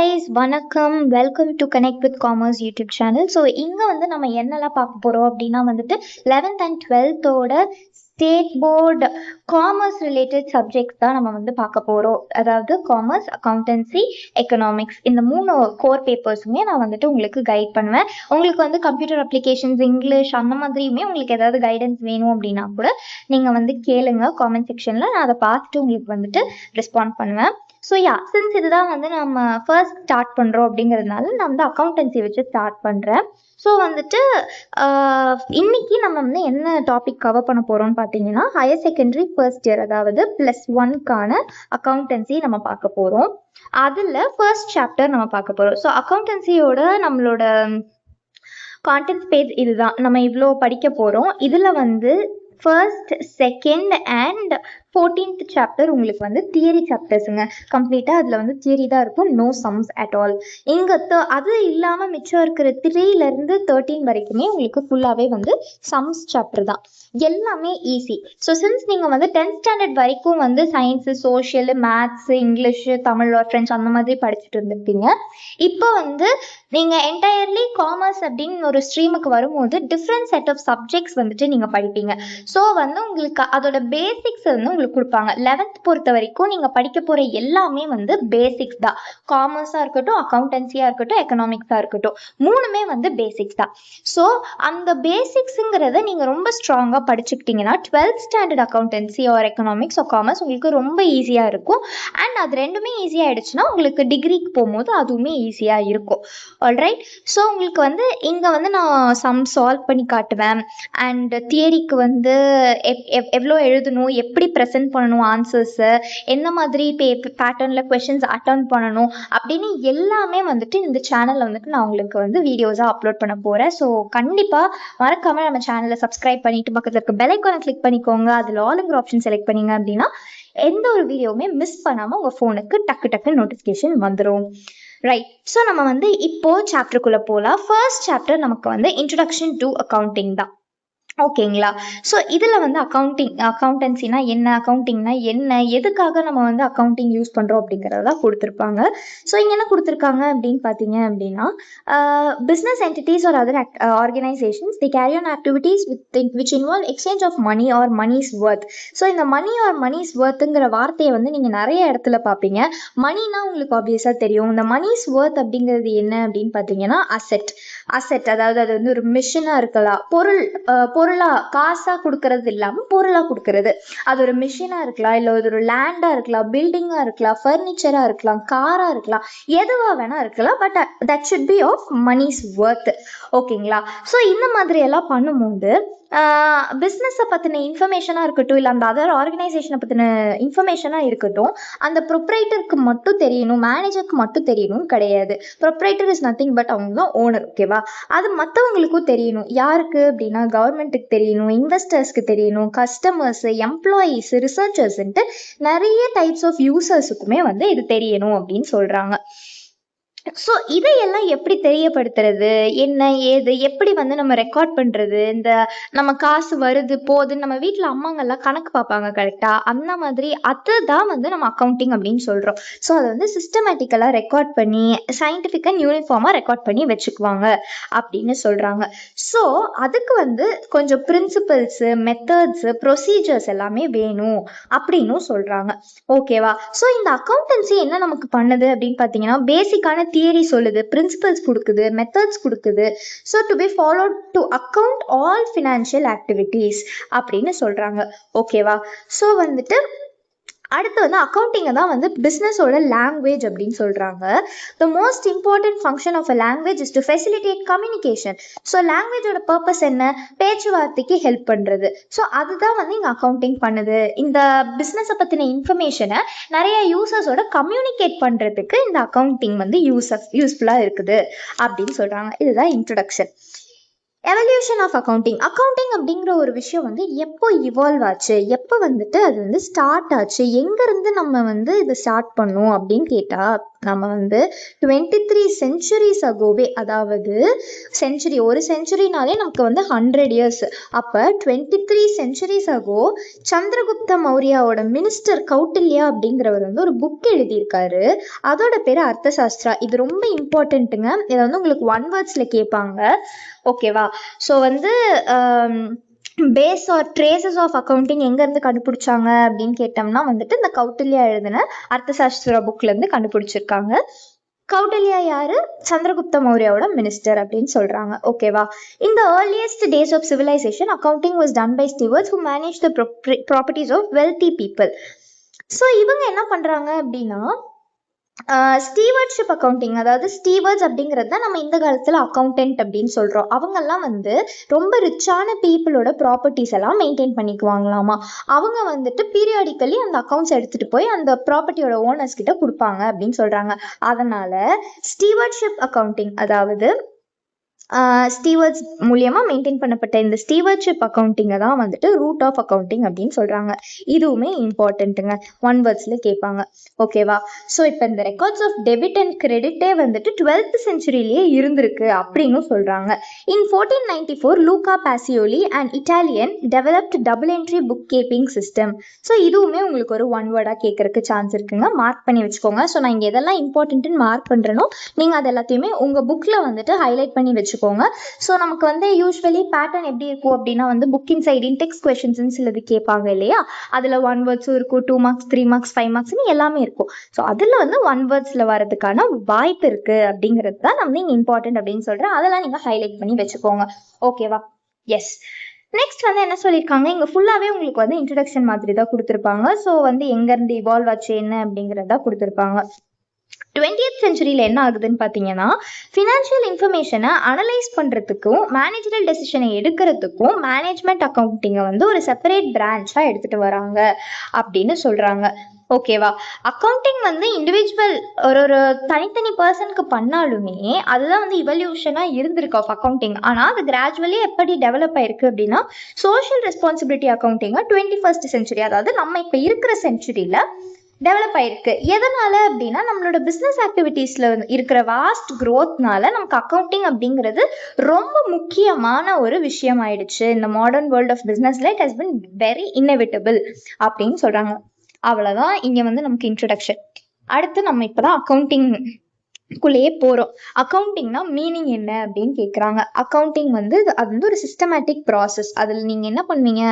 guys, வணக்கம். Welcome to connect with commerce YouTube channel. So இங்கே வந்து நம்ம என்னெல்லாம் பார்க்க போகிறோம் அப்படின்னா வந்துட்டு 11th and 12th state board commerce related subjects தான் நம்ம வந்து பார்க்க போகிறோம். அதாவது காமர்ஸ், அக்கௌண்டன்சி, எக்கனாமிக்ஸ், இந்த 3 கோர் பேப்பர்ஸுமே நான் வந்துட்டு உங்களுக்கு கைட் பண்ணுவேன். உங்களுக்கு வந்து கம்ப்யூட்டர் அப்ளிகேஷன்ஸ், இங்கிலீஷ் அந்த மாதிரியுமே உங்களுக்கு ஏதாவது கைடன்ஸ் வேணும் அப்படின்னா கூட நீங்கள் வந்து கேளுங்க காமெண்ட் செக்ஷனில். நான் அதை பார்த்துட்டு உங்களுக்கு வந்துட்டு ரெஸ்பாண்ட் பண்ணுவேன். ஸோ சின்ஸ் இதுதான் வந்து நம்ம ஃபர்ஸ்ட் ஸ்டார்ட் பண்ணுறோம் அப்படிங்கிறதுனால நான் வந்து அக்கௌண்டன்சி வச்சு ஸ்டார்ட் பண்ணுறேன். ஸோ வந்துட்டு இன்னைக்கு நம்ம வந்து என்ன டாபிக் கவர் பண்ண போகிறோம்னு பார்த்தீங்கன்னா ஹையர் செகண்டரி ஃபர்ஸ்ட் இயர், அதாவது +1க்கான அக்கௌண்டன்சி நம்ம பார்க்க போகிறோம். அதில் ஃபர்ஸ்ட் சாப்டர் நம்ம பார்க்க போகிறோம். ஸோ அக்கௌண்டன்சியோட நம்மளோட கான்டென்ட் பேஜ் இதுதான். நம்ம இவ்வளோ படிக்க போகிறோம். இதில் வந்து first, second and 14th chapter உங்களுக்கு வந்து தியரி சாப்டர்ஸுங்க. கம்ப்ளீட்டாக அதில் வந்து தியரி தான் இருக்கும், நோ சம்ஸ் அட் ஆல். இங்கே அது இல்லாமல் மிச்சம் இருக்கிற 3லேருந்து 13 வரைக்குமே உங்களுக்கு ஃபுல்லாகவே வந்து சம்ஸ் சாப்டர் தான். எல்லாமே ஈஸி. ஸோ சின்ஸ் நீங்கள் வந்து 10th ஸ்டாண்டர்ட் வரைக்கும் வந்து science, social, maths, English, Tamil or friends அந்த மாதிரி படிச்சுட்டு இருந்திருப்பீங்க. இப்போ வந்து நீங்கள் என்டையர்லி காமர்ஸ் அப்படின்னு ஒரு ஸ்ட்ரீமுக்கு வரும்போது டிஃப்ரெண்ட் செட் ஆஃப் சப்ஜெக்ட்ஸ் வந்துட்டு நீங்கள் படிப்பீங்க. ஸோ வந்து உங்களுக்கு அதோட பேசிக்ஸ் வந்து உங்களுக்கு கொடுப்பாங்க. 11th பொறுத்த வரைக்கும் நீங்கள் படிக்க போகிற எல்லாமே வந்து பேசிக்ஸ் தான். காமர்ஸாக இருக்கட்டும், அக்கௌண்டன்சியாக இருக்கட்டும், எக்கனாமிக்ஸாக இருக்கட்டும், 3மே வந்து பேசிக்ஸ் தான். ஸோ அந்த பேசிக்ஸுங்கிறத நீங்கள் ரொம்ப ஸ்ட்ராங்காக படிச்சுக்கிட்டீங்கன்னா 12th standard accountancy or economics or commerce உங்களுக்கு ரொம்ப ஈஸியாக இருக்கும். அண்ட் அது ரெண்டுமே ஈஸியாகிடுச்சுன்னா உங்களுக்கு டிகிரிக்கு போகும்போது அதுவுமே ஈஸியாக இருக்கும். ஆல்ரைட். ஸோ உங்களுக்கு வந்து இங்கே வந்து நான் சம் சால்வ் பண்ணி காட்டுவேன். அண்ட் தியரிக்கு வந்து எவ்வளோ எழுதணும், எப்படி ப்ரெசென்ட் பண்ணணும் ஆன்சர்ஸை, என்ன மாதிரி பேட்டர்னில் கொஷின்ஸ் அட்டன் பண்ணணும் அப்படின்னு எல்லாமே வந்துட்டு இந்த சேனலில் வந்துட்டு நான் உங்களுக்கு வந்து வீடியோஸாக அப்லோட் பண்ண போகிறேன். ஸோ கண்டிப்பாக மறக்காமல் நம்ம சேனலை சப்ஸ்கிரைப் பண்ணிவிட்டு பக்கத்தில் இருக்க பெல் ஐக்கானை கிளிக் பண்ணிக்கோங்க. அதில் ஆளுங்கிற ஆப்ஷன் செலக்ட் பண்ணிங்க அப்படின்னா எந்த ஒரு வீடியோவுமே மிஸ் பண்ணாமல் உங்கள் ஃபோனுக்கு டக்கு நோட்டிஃபிகேஷன் வந்துடும். ரைட். ஸோ நம்ம வந்து இப்போது சாப்டருக்குள்ளே போகலாம். ஃபர்ஸ்ட் சாப்டர் நமக்கு வந்து இன்ட்ரடக்ஷன் டு அக்கௌண்டிங் தான். ஓகேங்களா? ஸோ இதில் வந்து அக்கௌண்டன்சினா என்ன, அக்கௌண்டிங்னா என்ன, எதுக்காக நம்ம வந்து அக்கௌண்டிங் யூஸ் பண்ணுறோம் அப்படிங்கிறத கொடுத்துருப்பாங்க. ஸோ இங்கே என்ன கொடுத்துருக்காங்க அப்படின்னு பார்த்தீங்க அப்படின்னா business entities or other organisations the carry on activities which involve exchange of money or money's worth. So இந்த மணி ஆர் மணிஸ் ஒர்த்துங்கிற வார்த்தையை வந்து நீங்கள் நிறைய இடத்துல பார்ப்பீங்க. மணினா உங்களுக்கு ஆப்வியஸாக தெரியும். இந்த மணிஸ் ஒர்த் அப்படிங்கிறது என்ன அப்படின்னு பார்த்தீங்கன்னா அசெட், அதாவது அது வந்து ஒரு மிஷினாக இருக்கலாம், பொருளாக காசாக கொடுக்கறது இல்லாமல் பொருளாக கொடுக்கறது. அது ஒரு மிஷினாக இருக்கலாம், இல்லை அது ஒரு லேண்டாக இருக்கலாம், பில்டிங்காக இருக்கலாம், ஃபர்னிச்சராக இருக்கலாம், காராக இருக்கலாம், எதுவாக வேணால் இருக்கலாம். But that should be of money's worth. ஓகேங்களா? ஸோ இந்த மாதிரி எல்லாம் பண்ணும்போது பிஸ்னஸை பற்றின இன்ஃபர்மேஷனாக இருக்கட்டும், இல்லை அந்த அதர் ஆர்கனைசேஷனை பற்றின இன்ஃபர்மேஷனாக இருக்கட்டும், அந்த ப்ரொப்ரைட்டருக்கு மட்டும் தெரியணும், மேனேஜருக்கு மட்டும் தெரியணும் கிடையாது. ப்ரொப்ரைட்டர் இஸ் நத்திங் பட் அவங்க தான் ஓனர். ஓகேவா? அது மற்றவங்களுக்கும் தெரியணும். யாருக்கு அப்படின்னா கவர்மெண்ட்டுக்கு தெரியணும், இன்வெஸ்டர்ஸ்க்கு தெரியணும், கஸ்டமர்ஸ், எம்ப்ளாயீஸ், ரிசர்ச்சர்ஸ்ன்ட்டு நிறைய டைப்ஸ் ஆஃப் யூசர்ஸுக்குமே வந்து இது தெரியணும் அப்படின்னு சொல்கிறாங்க. ஸோ இதையெல்லாம் எப்படி தெரியப்படுத்துறது, என்ன ஏது, எப்படி வந்து நம்ம ரெக்கார்ட் பண்ணுறது, இந்த நம்ம காசு வருது போகுதுன்னு நம்ம வீட்டில் அம்மாங்கெல்லாம் கணக்கு பார்ப்பாங்க கரெக்டாக, அந்த மாதிரி அதுதான் வந்து நம்ம அக்கௌண்டிங் அப்படின்னு சொல்கிறோம். ஸோ அதை வந்து சிஸ்டமேட்டிக்கலாக ரெக்கார்ட் பண்ணி சயின்டிஃபிக் அண்ட் யூனிஃபார்மாக ரெக்கார்ட் பண்ணி வச்சுக்குவாங்க அப்படின்னு சொல்கிறாங்க. ஸோ அதுக்கு வந்து கொஞ்சம் பிரின்சிபல்ஸு, மெத்தட்ஸு, ப்ரொசீஜர்ஸ் எல்லாமே வேணும் அப்படின்னும் சொல்கிறாங்க. ஓகேவா? ஸோ இந்த அக்கௌண்டன்சி என்ன நமக்கு பண்ணுது அப்படின்னு பார்த்தீங்கன்னா பேசிக்கான தியரி சொல்லுது, பிரின்சிபல்ஸ் கொடுக்குது, மெத்தட்ஸ் கொடுக்குது. So to be followed to account all financial activities அப்படின்னு சொல்கிறாங்க. ஓகேவா? ஸோ வந்துட்டு அடுத்து வந்து அக்கௌண்டிங்கை தான் வந்து பிஸ்னஸோட லாங்குவேஜ் அப்படின்னு சொல்கிறாங்க. The most important function of a language is to facilitate communication. So லாங்குவேஜோட பர்பஸ் என்ன? பேச்சுவார்த்தைக்கு ஹெல்ப் பண்ணுறது. ஸோ அதுதான் வந்து இங்கே அக்கௌண்டிங் பண்ணுது. இந்த பிஸ்னஸை பற்றின இன்ஃபர்மேஷனை நிறைய யூசர்ஸோட கம்யூனிகேட் பண்ணுறதுக்கு இந்த அக்கௌண்டிங் வந்து யூஸ்ஃபுல்லாக இருக்குது அப்படின்னு சொல்கிறாங்க. இதுதான் introduction. Evolution of accounting. Accounting அப்படிங்கிற ஒரு விஷயம் வந்து எப்போ இவால்வ் ஆச்சு, எப்போ வந்துட்டு அது வந்து ஸ்டார்ட் ஆச்சு, எங்கேருந்து நம்ம வந்து இதை ஸ்டார்ட் பண்ணோம் அப்படின்னு கேட்டால், நம்ம வந்து 23 சென்ச்சுரிஸ் அகோவே, அதாவது ஒரு சென்ச்சுரினாலே நமக்கு வந்து 100 இயர்ஸ். அப்போ 23 centuries ago Chandragupta மௌரியாவோட minister Kautilya அப்படிங்கிறவர் வந்து ஒரு புக் எழுதியிருக்காரு. அதோட பேர் அர்த்தசாஸ்திரா. இது ரொம்ப இம்பார்ட்டண்ட்டுங்க. இதை வந்து உங்களுக்கு ஒன் வேர்ட்ஸில் கேட்பாங்க. ஓகேவா? ஸோ வந்து base or traces of accounting எங்கேருந்து கண்டுபிடிச்சாங்க அப்படின்னு கேட்டோம்னா வந்துட்டு இந்த கௌட்டில்யா எழுதின அர்த்தசாஸ்திரா புக்லேருந்து கண்டுபிடிச்சிருக்காங்க. கௌட்டில்யா யாரு? சந்திரகுப்த மௌரியாவோட மினிஸ்டர் அப்படின்னு சொல்றாங்க. ஓகேவா? In the earliest days of civilization, accounting was done by stewards who managed the properties of wealthy people. So இவங்க என்ன பண்றாங்க அப்படின்னா ஸ்டீவர்ட்ஷிப் அக்கௌண்டிங், அதாவது ஸ்டீவர்ட்ஸ் அப்படிங்கிறது தான் நம்ம இந்த காலத்தில் அக்கௌண்டன்ட் அப்படின்னு சொல்கிறோம். அவங்கெல்லாம் வந்து ரொம்ப ரிச்சான பீப்புளோட ப்ராப்பர்ட்டிஸ் எல்லாம் மெயின்டைன் பண்ணிக்குவாங்களாமா. அவங்க வந்துட்டு பீரியாடிக்கலி அந்த அக்கௌண்ட்ஸ் எடுத்துகிட்டு போய் அந்த ப்ராப்பர்ட்டியோட ஓனர்ஸ் கிட்ட கொடுப்பாங்க அப்படின்னு சொல்கிறாங்க. அதனால் ஸ்டீவர்ட்ஷிப் அக்கௌண்டிங், அதாவது ஸ்டீவர்ட்ஸ் மூலியமாக மெயின்டைன் பண்ணப்பட்ட இந்த ஸ்டீவர்ட்ஷிப் அக்கௌண்டிங்கை தான் வந்துட்டு ரூட் ஆஃப் அக்கௌண்டிங் அப்படின்னு சொல்கிறாங்க. இதுவுமே இம்பார்ட்டண்ட்டுங்க, ஒன் வேர்ட்ஸில் கேட்பாங்க. ஓகேவா? ஸோ இப்போ இந்த ரெக்கார்ட்ஸ் ஆஃப் டெபிட் அண்ட் கிரெடிட்டே வந்துட்டு 12th சென்ச்சுரியிலேயே இருந்திருக்கு அப்படின்னு சொல்கிறாங்க. In 1494 Luca Pacioli and Italian developed double entry book keeping system. So இதுவுமே உங்களுக்கு ஒரு ஒன் வேர்டாக கேட்கறதுக்கு சான்ஸ் இருக்குங்க. மார்க் பண்ணி வச்சுக்கோங்க. ஸோ நான் இங்கே எதெல்லாம் இம்பார்ட்டன்ட்டுன்னு மார்க் பண்ணுறேனோ நீங்கள் அது எல்லாத்தையுமே உங்கள் புக்கில் வந்துட்டு ஹைலைட் பண்ணி வச்சுக்கோங்க. ஸோ நமக்கு வந்து யூஸ்வலி பேட்டர்ன் எப்படி இருக்கும் அப்படின்னா வந்து புக்கின் சைடு இன்டெக்ஸ் கொஸ்டின்ஸ் சிலது கேட்பாங்க இல்லையா? அதில் ஒன் வேர்ட்ஸும் இருக்கும், 2 மார்க்ஸ் 3 மார்க்ஸ் 5 மார்க்ஸ்னு எல்லாமே இருக்கும். ஸோ அதில் வந்து ஒன் வேர்ட்ஸில் வரதுக்கான வாய்ப்பு இருக்கு அப்படிங்கிறது தான் நம்ம இங்கே இம்பார்ட்டன்ட் அப்படின்னு சொல்கிறேன். அதெல்லாம் நீங்கள் ஹைலைட் பண்ணி வச்சுக்கோங்க. ஓகேவா? எஸ். நெக்ஸ்ட் வந்து என்ன சொல்லியிருக்காங்க, இங்கே ஃபுல்லாகவே உங்களுக்கு வந்து இன்ட்ரடக்ஷன் மாதிரி தான் கொடுத்துருப்பாங்க. ஸோ வந்து எங்கேருந்து இவால்வ் ஆச்சு என்ன அப்படிங்கிறதா கொடுத்துருப்பாங்க. 20th சென்ச்சுரியில் என்ன ஆகுதுன்னு பார்த்தீங்கன்னா, ஃபினான்ஷியல் இன்ஃபர்மேஷனை அனலைஸ் பண்ணுறதுக்கும் மேனேஜரல் டெசிஷனை எடுக்கிறதுக்கும் மேனேஜ்மெண்ட் அக்கௌண்டிங்கை வந்து ஒரு செப்பரேட் பிரான்ச்சாக எடுத்துகிட்டு வராங்க அப்படின்னு சொல்கிறாங்க. ஓகேவா? அக்கௌண்டிங் வந்து இண்டிவிஜுவல் ஒரு தனித்தனி பர்சனுக்கு பண்ணாலுமே அதுதான் வந்து இவல்யூஷனாக இருந்திருக்கு ஆஃப் அக்கௌண்டிங். ஆனால் அது கிராஜுவலி எப்படி டெவலப் ஆயிருக்கு அப்படின்னா, சோஷியல் ரெஸ்பான்சிபிலிட்டி அக்கௌண்டிங்கை 21st சென்ச்சுரி, அதாவது நம்ம இப்போ இருக்கிற சென்ச்சுரியில் டெவலப் ஆயிருக்கு. எதனால அப்படின்னா, நம்மளோட பிஸ்னஸ் ஆக்டிவிட்டீஸில் இருக்கிற வாஸ்ட் க்ரோத்னால நமக்கு அக்கௌண்டிங் அப்படிங்கிறது ரொம்ப முக்கியமான ஒரு விஷயம் ஆயிடுச்சு. இந்த மாடர்ன் வேர்ல்ட் ஆஃப் பிஸ்னஸில் it has been very inevitable அப்படின்னு சொல்கிறாங்க. அவ்வளோதான் இங்கே வந்து நமக்கு இன்ட்ரடக்ஷன். அடுத்து நம்ம இப்போ தான் அக்கௌண்டிங்குள்ளேயே போகிறோம். அக்கௌண்டிங்னா மீனிங் என்ன அப்படின்னு கேட்குறாங்க. அக்கௌண்டிங் வந்து அது வந்து ஒரு சிஸ்டமேட்டிக் ப்ராசஸ். அதில் நீங்கள் என்ன பண்ணுவீங்க,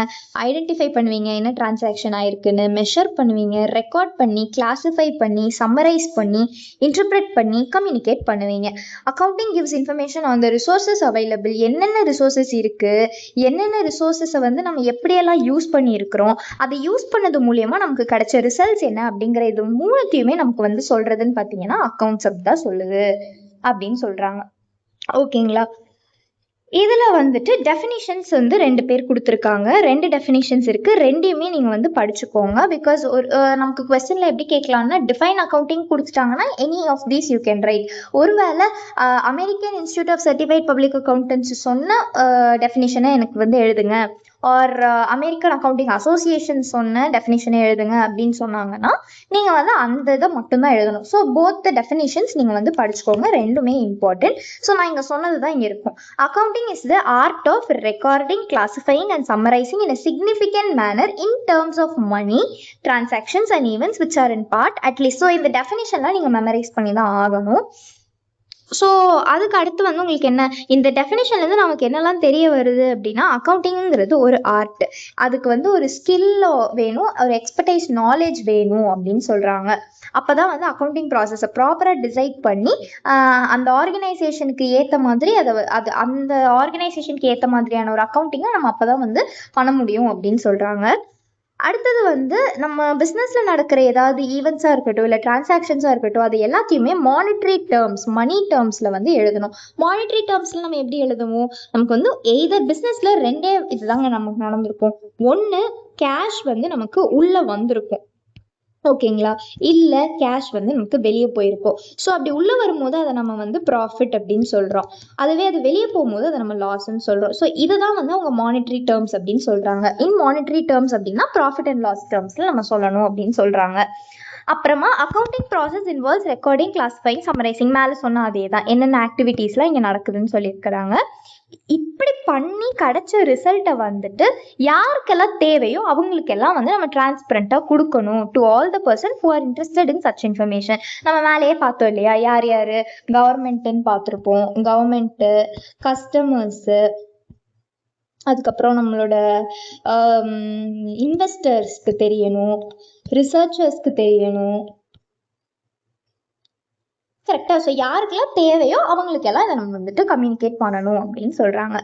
ஐடென்டிஃபை பண்ணுவீங்க என்ன டிரான்சாக்ஷன் ஆயிருக்குன்னு, மெஷர் பண்ணுவீங்க, ரெக்கார்ட் பண்ணி, கிளாஸிஃபை பண்ணி, சம்மரைஸ் பண்ணி, இன்டர்பிரேட் பண்ணி, கம்யூனிகேட் பண்ணுவீங்க. Accounting gives information on the resources available. என்னென்ன ரிசோர்ஸஸ் இருக்குது, என்னென்ன ரிசோர்ஸஸை வந்து நம்ம எப்படியெல்லாம் யூஸ் பண்ணியிருக்கிறோம், அதை யூஸ் பண்ணது மூலியமாக நமக்கு கிடைச்ச ரிசல்ட்ஸ் என்ன அப்படிங்கிற இது மூணுத்தையுமே நமக்கு வந்து சொல்கிறதுன்னு பார்த்தீங்கன்னா அக்கௌண்ட்ஸ் தான் சொல்லுது அப்படின்னு சொல்கிறாங்க. ஓகேங்களா? இதில் வந்துட்டு டெஃபினிஷன்ஸ் வந்து 2 பேர் கொடுத்துருக்காங்க. 2 டெஃபினிஷன்ஸ் இருக்குது. ரெண்டையுமே நீங்கள் வந்து படிச்சுக்கோங்க. பிகாஸ் ஒரு நமக்கு கொஸ்டினில் எப்படி கேட்கலாம்னா, டிஃபைன் அக்கௌண்டிங் கொடுத்துட்டாங்கன்னா any of these you can write. ஒருவேளை American Institute of Certified Public Accountants சொன்ன டெஃபினிஷனை எனக்கு வந்து எழுதுங்க, ஆர் அமெரிக்கன் அக்கௌண்டிங் அசோசியேஷன் சொன்ன டெஃபினிஷனை எழுதுங்க அப்படின்னு சொன்னாங்கன்னா நீங்கள் வந்து அந்த இதை மட்டும்தான் எழுதணும். ஸோ போத் த டெஃபினிஷன்ஸ் நீங்கள் வந்து படிச்சுக்கோங்க. ரெண்டுமே இம்பார்ட்டன்ட். ஸோ நான் இங்கே சொன்னது தான் இங்கே இருக்கும். Accounting is the art of recording, classifying and summarising in a significant manner in terms of money, transactions and events which are in part at least. So இந்த டெஃபினிஷன்லாம் நீங்கள் மெமரைஸ் பண்ணி தான் ஆகணும். ஸோ அதுக்கு அடுத்து வந்து உங்களுக்கு என்ன, இந்த டெஃபினேஷன்லேருந்து நமக்கு என்னெல்லாம் தெரிய வருது அப்படின்னா, அக்கௌண்டிங்கிறது ஒரு ஆர்ட். அதுக்கு வந்து ஒரு ஸ்கில்லோ வேணும், ஒரு எக்ஸ்பர்டைஸ் நாலேஜ் வேணும் அப்படின்னு சொல்கிறாங்க. அப்போ தான் வந்து அக்கௌண்டிங் ப்ராசஸை ப்ராப்பராக டிசைட் பண்ணி அந்த ஆர்கனைசேஷனுக்கு ஏற்ற மாதிரி அது அந்த ஆர்கனைசேஷனுக்கு ஏற்ற மாதிரியான ஒரு அக்கௌண்டிங்கை நம்ம அப்போ தான் வந்து பண்ண முடியும் அப்படின்னு சொல்கிறாங்க. அடுத்தது வந்து நம்ம பிஸ்னஸில் நடக்கிற ஏதாவது ஈவெண்ட்ஸாக இருக்கட்டும், இல்லை டிரான்சாக்ஷன்ஸாக இருக்கட்டும், அது எல்லாத்தையுமே மானிட்ரி டேர்ம்ஸ், மணி டேர்ம்ஸில் வந்து எழுதணும். மானிட்ரி டேர்ம்ஸில் நம்ம எப்படி எழுதுவோம், நமக்கு வந்து எய்தர் பிஸ்னஸில் 2 இதுதாங்க நமக்கு நடந்திருக்கும். ஒன்று கேஷ் வந்து நமக்கு உள்ளே வந்திருக்கும், ஓகேங்களா, இல்ல கேஷ் வந்து நமக்கு வெளியே போயிருக்கும். ஸோ அப்படி உள்ள வரும்போது அதை நம்ம வந்து ப்ராஃபிட் அப்படின்னு சொல்றோம். அதுவே அது வெளியே போகும்போது அதை நம்ம லாஸ்ன்னு சொல்றோம். ஸோ இதுதான் வந்து அவங்க மானிட்டரி டேர்ம்ஸ் அப்படின்னு சொல்றாங்க. இன் மானிட்டரி டேர்ம்ஸ் அப்படின்னா ப்ராஃபிட் அண்ட் லாஸ் டேர்ம்ஸ்ல நம்ம சொல்லணும் அப்படின்னு சொல்றாங்க. அப்புறமா accounting process involves recording, classifying, summarising. மேலே சொன்ன அதே தான், என்னென்ன ஆக்டிவிட்டீஸ்லாம் இங்கே நடக்குதுன்னு சொல்லியிருக்கிறாங்க. இப்படி பண்ணி கிடைச்ச ரிசல்ட்டை வந்துட்டு யாருக்கெல்லாம் தேவையோ அவங்களுக்கெல்லாம் வந்து நம்ம டிரான்ஸ்பரண்டாக கொடுக்கணும் to all the person who are interested in such information. நம்ம மேலேயே பார்த்தோம் இல்லையா, யார் யார் கவர்மெண்ட்டுன்னு பார்த்துருப்போம், கவர்மெண்ட்டு, கஸ்டமர்ஸு, அதுக்கப்புறம் நம்மளோட இன்வெஸ்டர்ஸ்க்கு தெரியணும், ரிசர்ச்சர்ஸ்க்கு தெரியணும். கரெக்டா? ஸோ யாருக்கெல்லாம் தேவையோ அவங்களுக்கெல்லாம் இதை நம்ம வந்துட்டு கம்யூனிகேட் பண்ணணும் அப்படின்னு சொல்றாங்க.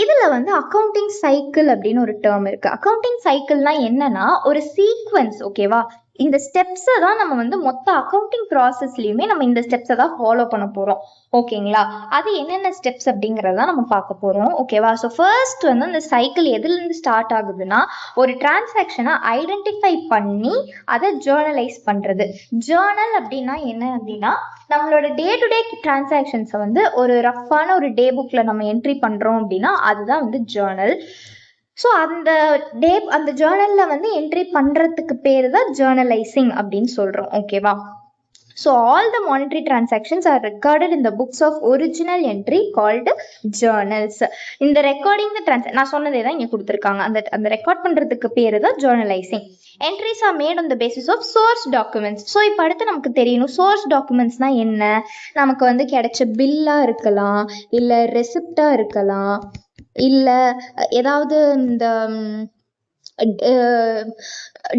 இதுல வந்து அக்கௌண்டிங் சைக்கிள் அப்படின்னு ஒரு டேர்ம் இருக்கு. அக்கௌண்டிங் சைக்கிள்னா என்னன்னா ஒரு சீக்வன்ஸ். ஓகேவா, இந்த ஸ்டெப்ஸை தான் நம்ம வந்து மொத்த அக்கௌண்டிங் ப்ராசஸ்லயுமே நம்ம இந்த ஸ்டெப்ஸை தான் ஃபாலோ பண்ண போறோம். ஓகேங்களா, அது என்னென்ன ஸ்டெப்ஸ் அப்படிங்கறத நம்ம பார்க்க போறோம். ஓகேவா, ஸோ ஃபர்ஸ்ட் வந்து இந்த சைக்கிள் எதுல இருந்து ஸ்டார்ட் ஆகுதுன்னா ஒரு டிரான்சாக்ஷனை ஐடென்டிஃபை பண்ணி அதை ஜேர்னலைஸ் பண்றது. ஜேர்னல் அப்படின்னா என்ன அப்படின்னா நம்மளோட டே டு டே டிரான்சாக்ஷன்ஸை வந்து ஒரு ரஃப்பான ஒரு டே புக்ல நம்ம என்ட்ரி பண்றோம் அப்படின்னா அதுதான் வந்து ஜேர்னல். ஸோ அந்த ஜேர்னல்ல வந்து என்ட்ரி பண்றதுக்கு பேரு தான் ஜேர்னலைசிங் அப்படின்னு சொல்றோம். ஓகேவா, so all the monetary transactions are recorded in the books of original entry called journals. இந்த recording the நான் சொன்னதே தான் இங்க கொடுத்துருக்காங்க. அந்த ரெக்கார்ட் பண்றதுக்கு பேரு தான் journalizing. Entries are made on the basis of source documents. So இப்போ அடுத்து நமக்கு தெரியணும் source documentsனா என்ன. நமக்கு வந்து கிடைச்ச பில்லா இருக்கலாம், இல்லை ரெசிப்டா இருக்கலாம், இல்லை ஏதாவது இந்த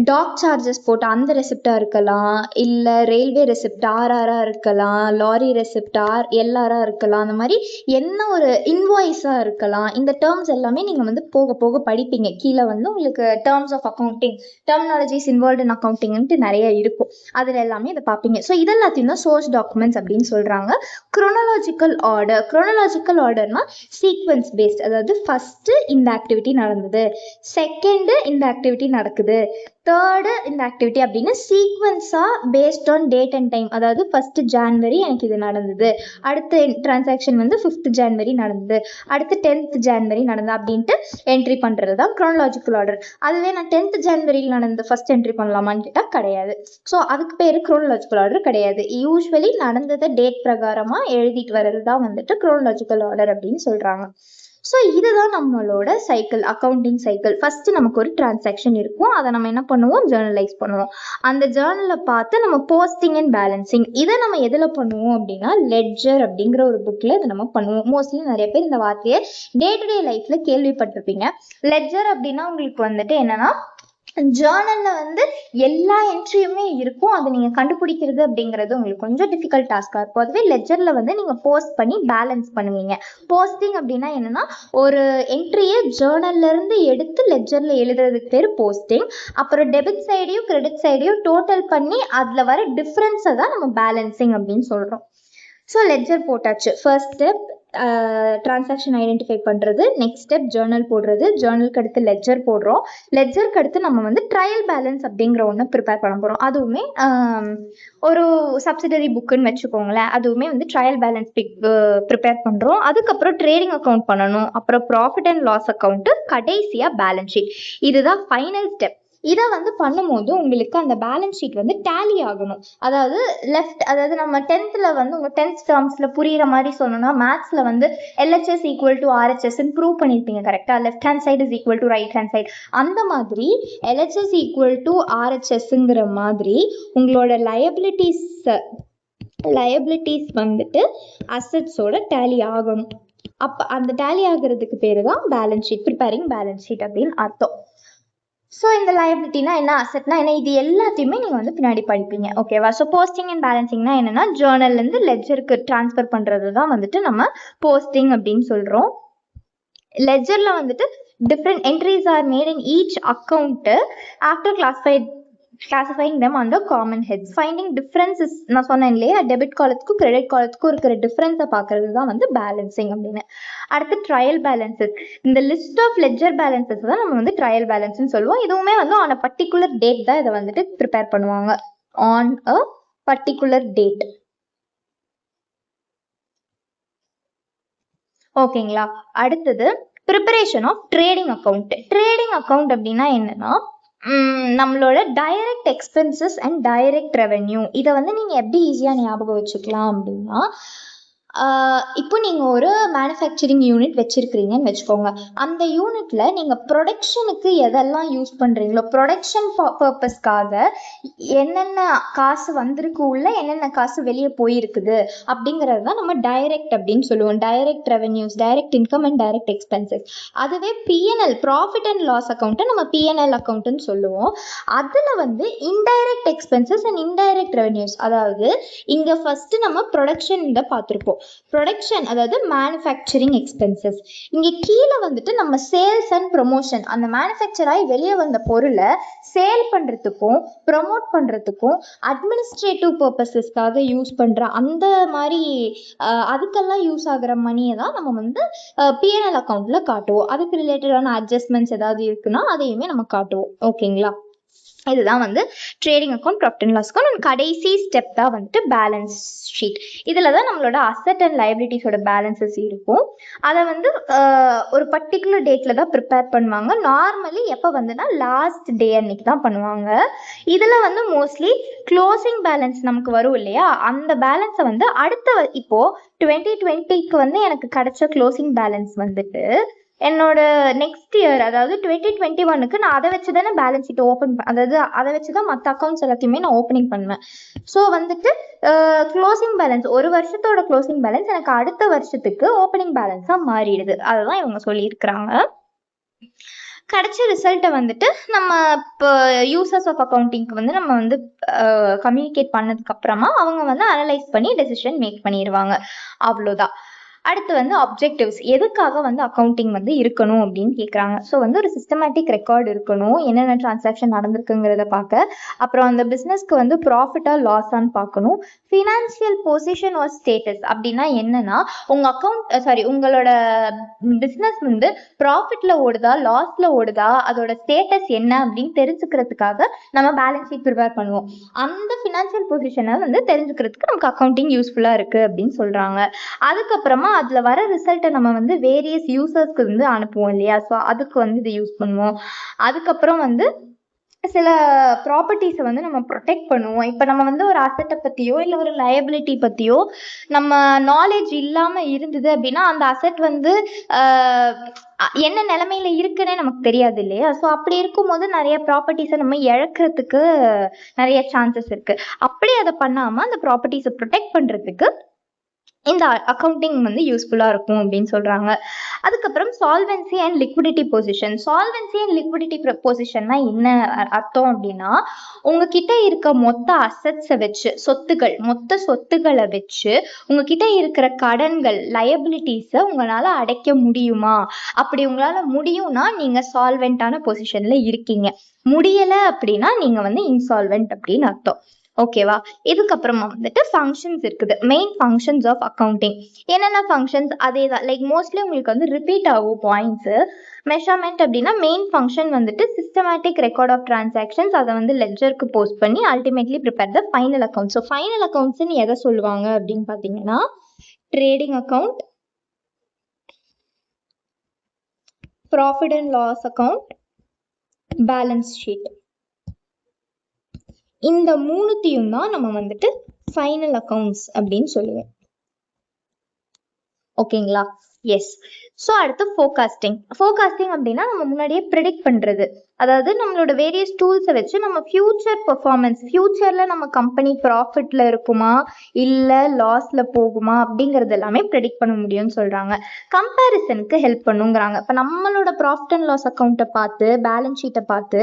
டாக் சார்ஜஸ் போட்டு அந்த ரெசிப்டா இருக்கலாம், இல்லை ரயில்வே ரெசிப்ட் ஆர்ஆரா இருக்கலாம், லாரி ரெசிப்ட் எல்ஆரா இருக்கலாம், அந்த மாதிரி என்ன ஒரு இன்வாய்ஸா இருக்கலாம். இந்த டேர்ம்ஸ் எல்லாமே நீங்க வந்து போக போக படிப்பீங்க. கீழே வந்து உங்களுக்கு terms of accounting, terminologies involve in அக்கௌண்டிங்ட்டு நிறைய இருக்கும். அதுல எல்லாமே இதை பார்ப்பீங்க. ஸோ இதெல்லாத்தையும் தான் சோர்ஸ் டாக்குமெண்ட்ஸ் அப்படின்னு சொல்றாங்க. குரோனாலஜிக்கல் ஆர்டர்னா சீக்வன்ஸ் பேஸ்ட். அதாவது ஃபர்ஸ்ட் இந்த ஆக்டிவிட்டி நடந்தது, செகண்ட் இந்த ஆக்டிவிட்டி நடக்குது, தேர்டு இந்த ஆக்டிவிட்டி அப்படின்னு சீக்வன்ஸாக based on date and time. அதாவது 1st January எனக்கு இது நடந்தது, அடுத்த டிரான்சாக்ஷன் வந்து 5th January நடந்தது, அடுத்து 10th January நடந்தது அப்படின்ட்டு என்ட்ரி பண்ணுறது தான் குரோனாலஜிக்கல் ஆர்டர். அதுவே நான் 10th January நடந்தது ஃபர்ஸ்ட் என்ட்ரி பண்ணலாமான்னு கேட்டால் கிடையாது. ஸோ அதுக்கு பேர் குரோனாலஜிக்கல் ஆர்டர் கிடையாது. யூஸ்வலி நடந்ததை டேட் பிரகாரமாக எழுதிட்டு வர்றது தான் வந்துட்டு குரோனாலஜிக்கல் ஆர்டர் அப்படின்னு சொல்கிறாங்க. ஸோ இதுதான் நம்மளோட சைக்கிள், அக்கௌண்டிங் சைக்கிள். ஃபர்ஸ்ட் நமக்கு ஒரு டிரான்சாக்ஷன் இருக்கும், அதை நம்ம என்ன பண்ணுவோம், ஜேர்னலைஸ் பண்ணுவோம். அந்த ஜேர்னலை பார்த்து நம்ம போஸ்டிங் அண்ட் பேலன்சிங் இதை நம்ம எதில் பண்ணுவோம் அப்படின்னா லெட்ஜர் அப்படிங்கிற ஒரு புக்கில் இதை நம்ம பண்ணுவோம். மோஸ்ட்லி நிறைய பேர் இந்த வார்த்தையை டே டு டே லைஃப்ல கேள்விப்பட்டிருப்பீங்க. லெட்ஜர் அப்படின்னா உங்களுக்கு வந்துட்டு என்னன்னா ஜேர்னல்ல வந்து எல்லா என்ட்ரியுமே இருக்கும், அதை நீங்க கண்டுபிடிக்கிறது அப்படிங்கிறது உங்களுக்கு கொஞ்சம் டிஃபிகல்ட் டாஸ்கா இருக்கும். அதுவே லெட்ஜர்ல வந்து நீங்க போஸ்ட் பண்ணி பேலன்ஸ் பண்ணுவீங்க. போஸ்டிங் அப்படின்னா என்னன்னா ஒரு என்ட்ரியை ஜேர்னல்ல இருந்து எடுத்து லெட்ஜர்ல எழுதுறதுக்கு பேர் போஸ்டிங். அப்புறம் டெபிட் சைடையும் கிரெடிட் சைடையும் டோட்டல் பண்ணி அதுல வர டிஃபரன்ஸை தான் நம்ம பேலன்சிங் அப்படின்னு சொல்றோம். ஸோ லெட்ஜர் போட்டாச்சு. ஃபர்ஸ்ட் ஸ்டெப் டிரான்சாக்ஷன் ஐடென்டிஃபை பண்ணுறது, நெக்ஸ்ட் ஸ்டெப் ஜேர்னல் போடுறது, ஜேர்னலுக்கு அடுத்து லெட்ஜர் போடுறோம், லெட்ஜருக்கு அடுத்து நம்ம வந்து ட்ரையல் பேலன்ஸ் அப்படிங்கிற ஒன்று ப்ரிப்பேர் பண்ண போகிறோம். அதுவுமே ஒரு சப்சிடரி புக்குன்னு வச்சுக்கோங்களேன், அதுவுமே வந்து ட்ரையல் பேலன்ஸ் ப்ரிப்பேர் பண்ணுறோம். அதுக்கப்புறம் ட்ரேடிங் அக்கௌண்ட் பண்ணணும், அப்புறம் ப்ராஃபிட் அண்ட் லாஸ் அக்கௌண்ட்டு, கடைசியாக பேலன்ஸ் ஷீட். இதுதான் ஃபைனல் ஸ்டெப். இதை வந்து பண்ணும்போது உங்களுக்கு அந்த பேலன்ஸ் ஷீட் வந்து டேலி ஆகணும். அதாவது நம்ம 10th வந்து உங்க 10th டேர்ம்ஸ்ல புரியுற மாதிரி சொல்லணும்னா மேத்ஸ்ல வந்து LHS equal to RHS prove பண்ணிருப்பீங்க கரெக்டா. Left hand side is equal to right hand side. அந்த மாதிரி LHS ஈக்குவல் டு RHSங்கிற மாதிரி உங்களோட லயபிலிட்டிஸ் வந்துட்டு அசட்ஸோட டேலி ஆகணும். அப்ப அந்த டேலி ஆகிறதுக்கு பேரு தான் balance sheet, preparing balance sheet அப்படின்னு அர்த்தம். ஸோ இந்த லயபிலிட்டினா என்ன, அசெட்னா என்ன, இது எல்லாத்தையுமே நீங்கள் வந்து பின்னாடி படிப்பீங்க. ஓகேவா. ஸோ போஸ்டிங் அண்ட் பேலன்சிங்னா என்னன்னா ஜேர்னல்லேருந்து லெட்ஜருக்கு ட்ரான்ஸ்ஃபர் பண்ணுறது தான் வந்துட்டு நம்ம போஸ்டிங் அப்படின்னு சொல்கிறோம். லெட்ஜரில் வந்துட்டு different entries R made in each account after classified classifying them under common heads. Finding differences, நான் சொன்னேன் இல்லையா, டெபிட் காலத்துக்கும் கிரெடிட் காலத்துக்கும் இருக்கிற டிஃபரன்ஸை பார்க்கறது தான் வந்து பேலன்சிங் அப்படின்னு. அடுத்து ட்ரையல் பேலன்சஸ். இந்த லிஸ்ட் ஆஃப் லெட்ஜர் பேலன்சஸ் தான் நம்ம வந்து ட்ரையல் பேலன்ஸ்னு சொல்லுவோம். இதுவுமே வந்து ஆன் அ பர்டிகுலர் டேட் தான் இதை வந்துட்டு ப்ரிப்பேர் பண்ணுவாங்க. On a particular date. ஓகேங்களா. அடுத்தது preparation of trading account. Trading account அப்படின்னா என்னன்னா, நம்மளோட direct expenses and direct revenue இதை வந்து நீங்கள் எப்படி ஈஸியாக ஞாபகம் வச்சுக்கலாம் அப்படின்னா, இப்போ நீங்கள் ஒரு மேனுஃபேக்சரிங் யூனிட் வச்சுருக்கிறீங்கன்னு வச்சுக்கோங்க. அந்த யூனிட்டில் நீங்கள் ப்ரொடக்ஷனுக்கு எதெல்லாம் யூஸ் பண்ணுறீங்களோ, ப்ரொடக்ஷன் பர்பஸ்க்காக என்னென்ன காசு வந்திருக்கு உள்ள, என்னென்ன காசு வெளியே போயிருக்குது அப்படிங்கிறது தான் நம்ம டைரக்ட் அப்படின்னு சொல்லுவோம். Direct revenues, direct income and direct expenses. அதுவே பிஎன்எல், ப்ராஃபிட் அண்ட் லாஸ் அக்கௌண்ட்டை நம்ம பிஎன்எல் அக்கௌண்ட்டுன்னு சொல்லுவோம். அதில் வந்து indirect expenses and indirect revenues, அதாவது இங்கே ஃபஸ்ட்டு நம்ம ப்ரொடக்ஷன் இதை பார்த்துருப்போம். ப்ரொடக்ஷன் அதாவது மேனுஃபேக்சரிங் எக்ஸ்பென்சஸ். இங்கே கீழே வந்துட்டு நம்ம சேல்ஸ் அண்ட் ப்ரொமோஷன், அந்த மேனுஃபேக்சர் ஆகி வெளியே வந்த பொருளை சேல் பண்ணுறதுக்கும் ப்ரொமோட் பண்ணுறதுக்கும் அட்மினிஸ்ட்ரேட்டிவ் பர்பஸஸ்க்காக யூஸ் பண்ணுற அந்த மாதிரி அதுக்கெல்லாம் யூஸ் ஆகிற மணியை தான் நம்ம வந்து பிஎன்எல் அக்கௌண்ட்டில் காட்டுவோம். அதுக்கு ரிலேட்டடான அட்ஜஸ்ட்மெண்ட்ஸ் ஏதாவது இருக்குன்னா அதையுமே நம்ம காட்டுவோம். ஓகேங்களா. இதுதான் வந்து trading account, profit and loss account. கடைசி ஸ்டெப் தான் வந்துட்டு பேலன்ஸ் ஷீட். இதில் தான் நம்மளோட அசட் அண்ட் லைபிலிட்டிஸோட பேலன்சஸ் இருக்கும். அதை வந்து ஒரு பர்டிகுலர் டேட்டில் தான் ப்ரிப்பேர் பண்ணுவாங்க. நார்மலி எப்போ வந்துன்னா லாஸ்ட் டே அன்னைக்கு தான் பண்ணுவாங்க. இதில் வந்து மோஸ்ட்லி க்ளோசிங் பேலன்ஸ் நமக்கு வரும் இல்லையா, அந்த பேலன்ஸை வந்து அடுத்த இப்போது 2020க்கு வந்து எனக்கு கிடைச்ச க்ளோசிங் பேலன்ஸ் வந்துட்டு என்னோட நெக்ஸ்ட் இயர், அதாவது 2021க்கு நான் அதை வச்சு தானே பேலன்ஸ் ஷீட் ஓப்பன், அதாவது அதை வச்சு தான் மற்ற அக்கௌண்ட்ஸ் எல்லாத்தையுமே நான் ஓப்பனிங் பண்ணுவேன். ஸோ வந்துட்டு க்ளோசிங் பேலன்ஸ், ஒரு வருஷத்தோட க்ளோசிங் பேலன்ஸ் எனக்கு அடுத்த வருஷத்துக்கு ஓப்பனிங் பேலன்ஸாக மாறிடுது. அதுதான் இவங்க சொல்லியிருக்கிறாங்க. கிடைச்ச ரிசல்ட்டை வந்துட்டு நம்ம இப்போ யூசர்ஸ் ஆஃப் அக்கௌண்டிங்க்கு வந்து நம்ம வந்து கம்யூனிகேட் பண்ணதுக்கு அப்புறமா அவங்க வந்து அனலைஸ் பண்ணி டெசிஷன் மேக் பண்ணிடுவாங்க. அவ்வளோதான். அடுத்து வந்து அப்ஜெக்டிவ்ஸ். எதுக்காக வந்து அக்கௌண்டிங் வந்து இருக்கணும் அப்படின்னு கேட்குறாங்க. ஸோ வந்து ஒரு சிஸ்டமேட்டிக் ரெக்கார்டு இருக்கணும், என்னென்ன டிரான்சாக்ஷன் நடந்திருக்குங்கிறத பார்க்க. அப்புறம் அந்த பிஸ்னஸ்க்கு வந்து ப்ராஃபிட்டாக லாஸான்னு பார்க்கணும். ஃபினான்ஷியல் பொசிஷன் ஆர் ஸ்டேட்டஸ் அப்படின்னா என்னன்னா, உங்கள் உங்களோட பிஸ்னஸ் வந்து ப்ராஃபிட்டில் ஓடுதா லாஸில் ஓடுதா, அதோட ஸ்டேட்டஸ் என்ன அப்படின்னு தெரிஞ்சுக்கிறதுக்காக நம்ம பேலன்ஸ் ஷீட் ப்ரிப்பேர் பண்ணுவோம். அந்த ஃபினான்ஷியல் பொசிஷனை வந்து தெரிஞ்சுக்கிறதுக்கு நமக்கு அக்கௌண்டிங் யூஸ்ஃபுல்லாக இருக்குது அப்படின்னு சொல்கிறாங்க. அதுக்கப்புறமா அதில் வர ரிசல்ட்டை நம்ம வந்து வேரியஸ் யூசர்ஸ்க்கு வந்து அனுப்புவோம் இல்லையா, ஸோ அதுக்கு வந்து இதை யூஸ் பண்ணுவோம். அதுக்கப்புறம் வந்து சில ப்ராப்பர்ட்டிஸை வந்து நம்ம ப்ரொடெக்ட் பண்ணுவோம். இப்போ நம்ம வந்து ஒரு அசட்டை பற்றியோ இல்லை ஒரு லயபிலிட்டி பற்றியோ நம்ம நாலேஜ் இல்லாமல் இருந்தது அப்படின்னா அந்த அசட் வந்து என்ன நிலைமையில இருக்குன்னே நமக்கு தெரியாது இல்லையா. ஸோ அப்படி இருக்கும்போது நிறைய ப்ராப்பர்ட்டிஸை நம்ம இழக்கிறதுக்கு நிறைய சான்சஸ் இருக்குது. அப்படி அதை பண்ணாமல் அந்த ப்ராப்பர்ட்டிஸை ப்ரொடெக்ட் பண்ணுறதுக்கு இந்த அக்கௌண்டிங் வந்து யூஸ்ஃபுல்லாக இருக்கும் அப்படின்னு சொல்கிறாங்க. அதுக்கப்புறம் solvency and liquidity position. Solvency and liquidity பொசிஷன்னா என்ன அர்த்தம் அப்படின்னா, உங்ககிட்ட இருக்க மொத்த அசட்ஸை வச்சு, மொத்த சொத்துக்களை வச்சு உங்ககிட்ட இருக்கிற கடன்கள், லயபிலிட்டிஸை உங்களால் அடைக்க முடியுமா. அப்படி உங்களால் முடியும்னா நீங்கள் சால்வெண்ட்டான பொசிஷனில் இருக்கீங்க. முடியலை அப்படின்னா நீங்கள் வந்து இன்சால்வெண்ட் அப்படின்னு அர்த்தம். ஓகேவா. இதுக்கப்புறமா வந்துட்டு ஃபங்க்ஷன்ஸ் இருக்குது, மெயின் ஃபங்க்ஷன்ஸ் ஆஃப் அக்கௌண்டிங். என்னென்ன ஃபங்க்ஷன்ஸ் அதே தான், லைக் மோஸ்ட்லி உங்களுக்கு வந்து ரிப்பீட் ஆகும் பாயிண்ட்ஸு. மெஷர்மெண்ட் அப்படின்னா மெயின் ஃபங்க்ஷன் வந்துட்டு சிஸ்டமேட்டிக் ரெக்கார்ட் ஆஃப் டிரான்சாக்ஷன்ஸ், அதை வந்து லெட்ஜருக்கு போஸ்ட் பண்ணி ultimately prepare the final account. So final அக்கௌண்ட்ஸ்ன்னு எதை சொல்லுவாங்க அப்படின்னு பார்த்தீங்கன்னா, trading account, profit and loss account, balance sheet. இந்த மூணுத்தையும் தான் நம்ம வந்துட்டு ஃபைனல் அக்கௌண்ட்ஸ் அப்படின்னு சொல்லுவோம். ஓகேங்களா. எஸ். ஸோ அடுத்து ஃபோர்காஸ்டிங். ஃபோர்காஸ்டிங் அப்படின்னா நம்ம முன்னாடியே ப்ரிடிக்ட் பண்ணுறது, அதாவது நம்மளோட வேரியஸ் டூல்ஸை வச்சு நம்ம ஃபியூச்சர் பெர்ஃபார்மன்ஸ், ஃபியூச்சரில் நம்ம கம்பெனி ப்ராஃபிட்டில் இருக்குமா இல்லை லாஸில் போகுமா அப்படிங்கிறது எல்லாமே ப்ரெடிக்ட் பண்ண முடியும்னு சொல்கிறாங்க. கம்பேரிசனுக்கு ஹெல்ப் பண்ணுங்கிறாங்க. இப்போ நம்மளோட ப்ராஃபிட் அண்ட் லாஸ் அக்கௌண்ட்டை பார்த்து, பேலன்ஸ் ஷீட்டை பார்த்து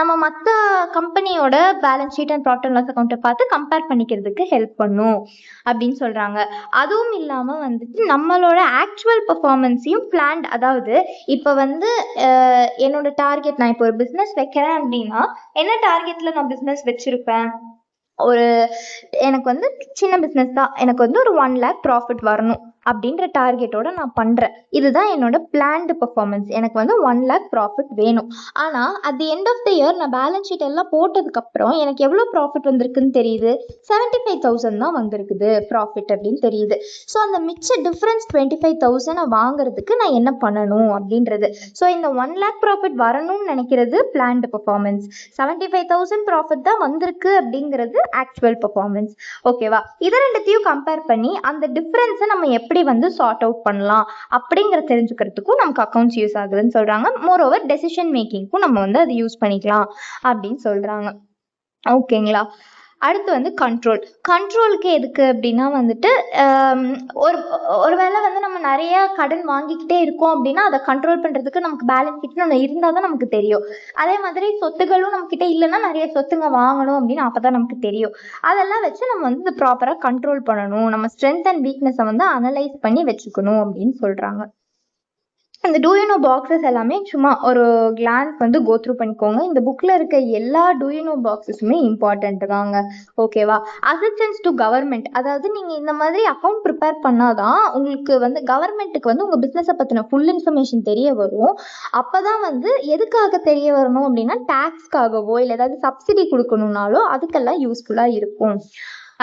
நம்ம மற்ற கம்பெனியோட balance sheet and profit and loss அக்கௌண்ட்டை பார்த்து கம்பேர் பண்ணிக்கிறதுக்கு ஹெல்ப் பண்ணும் அப்படின்னு சொல்கிறாங்க. அதுவும் இல்லாமல் வந்துட்டு நம்மளோட ஆக்சுவல் பெர்ஃபார்மன்ஸையும் பிளான்ட், அதாவது இப்போ வந்து என்னோட டார்கெட், நான் இப்போ ஒரு பிஸ்னஸ் வைக்கிறேன் அப்படின்னா என்ன டார்கெட்ல நான் பிஸ்னஸ் வச்சிருப்பேன்? எனக்கு வந்து சின்ன பிஸ்னஸ் தான், எனக்கு வந்து ஒரு 1 lakh ப்ராஃபிட் வரணும் அப்படின்ற டார்கெட்டோட நான் பண்றேன். இதுதான் என்னோட பிளான்டு பெர்ஃபார்மன்ஸ். எனக்கு வந்து 1 lakh ப்ராஃபிட் வேணும். ஆனா at the end of the year நான் பேலன்ஸ் ஷீட் எல்லாம் போட்டதுக்கு அப்புறம் எனக்கு எவ்வளவு ப்ராஃபிட் வந்திருக்குன்னு தெரியுது, 75,000 தான் வந்திருக்குது ப்ராஃபிட் அப்படின்னு தெரியுது. ஸோ அந்த மிச்ச டிஃபரன்ஸ் 25,000 வாங்குறதுக்கு நான் என்ன பண்ணணும் அப்படின்றது. ஸோ இந்த 1 lakh ப்ராஃபிட் வரணும்னு நினைக்கிறது பிளான்டு பெர்ஃபார்மன்ஸ், 75,000 ப்ராஃபிட் தான் வந்திருக்கு அப்படிங்கிறது ஆக்சுவல் பெர்ஃபார்மன்ஸ். ஓகேவா? இதை ரெண்டுத்தையும் கம்பேர் பண்ணி அந்த டிஃபரன்ஸை நம்ம எப்படி வந்து சார்ட் அவுட் பண்ணலாம் அப்படிங்கிற தெரிஞ்சுக்கிறதுக்கும் நமக்கு அக்கௌண்ட்ஸ் யூஸ் ஆகுதுன்னு சொல்றாங்க. மோரோவர் டெசிஷன் மேக்கிங்க்கும் நம்ம வந்து அதை யூஸ் பண்ணிக்கலாம் அப்படின்னு சொல்றாங்க. ஓகேங்களா? அடுத்து வந்து கண்ட்ரோலுக்கு எதுக்கு அப்படின்னா வந்துட்டு ஒருவேளை வந்து நம்ம நிறைய கடன் வாங்கிக்கிட்டே இருக்கோம் அப்படின்னா அதை கண்ட்ரோல் பண்றதுக்கு நமக்கு பேலன்ஸ் ஷீட் நம்ம இருந்தால் தான் நமக்கு தெரியும். அதே மாதிரி சொத்துகளும் நம்ம கிட்ட இல்லைன்னா நிறைய சொத்துங்க வாங்கணும் அப்படின்னு அப்பதான் நமக்கு தெரியும். அதெல்லாம் வச்சு நம்ம வந்து ப்ராப்பரா கண்ட்ரோல் பண்ணணும், நம்ம ஸ்ட்ரென்த் அண்ட் வீக்னஸை வந்து அனலைஸ் பண்ணி வச்சுக்கணும் அப்படின்னு சொல்றாங்க. இந்த டூ யூ நோ பாக்ஸஸ் எல்லாமே சும்மா ஒரு கிளான்ஸ் வந்து கோ த்ரூ பண்ணிக்கோங்க. இந்த புக்ல இருக்க எல்லா டூ யூ நோ பாக்ஸஸுமே இம்பார்ட்டன்ட் தாங்க. ஓகேவா? அசிஸ்டன்ஸ் டு கவர்மெண்ட், அதாவது நீங்க இந்த மாதிரி அக்கௌண்ட் ப்ரிப்பேர் பண்ணாதான் உங்களுக்கு வந்து கவர்மெண்ட்டுக்கு வந்து உங்க பிசினஸை பத்தின ஃபுல் இன்ஃபர்மேஷன் தெரிய வரும். அப்பதான் வந்து எதுக்காக தெரிய வரணும் அப்படின்னா டாக்ஸ்க்காகவோ இல்லை ஏதாவது சப்சிடி கொடுக்கணும்னாலோ அதுக்கெல்லாம் யூஸ்ஃபுல்லா இருக்கும்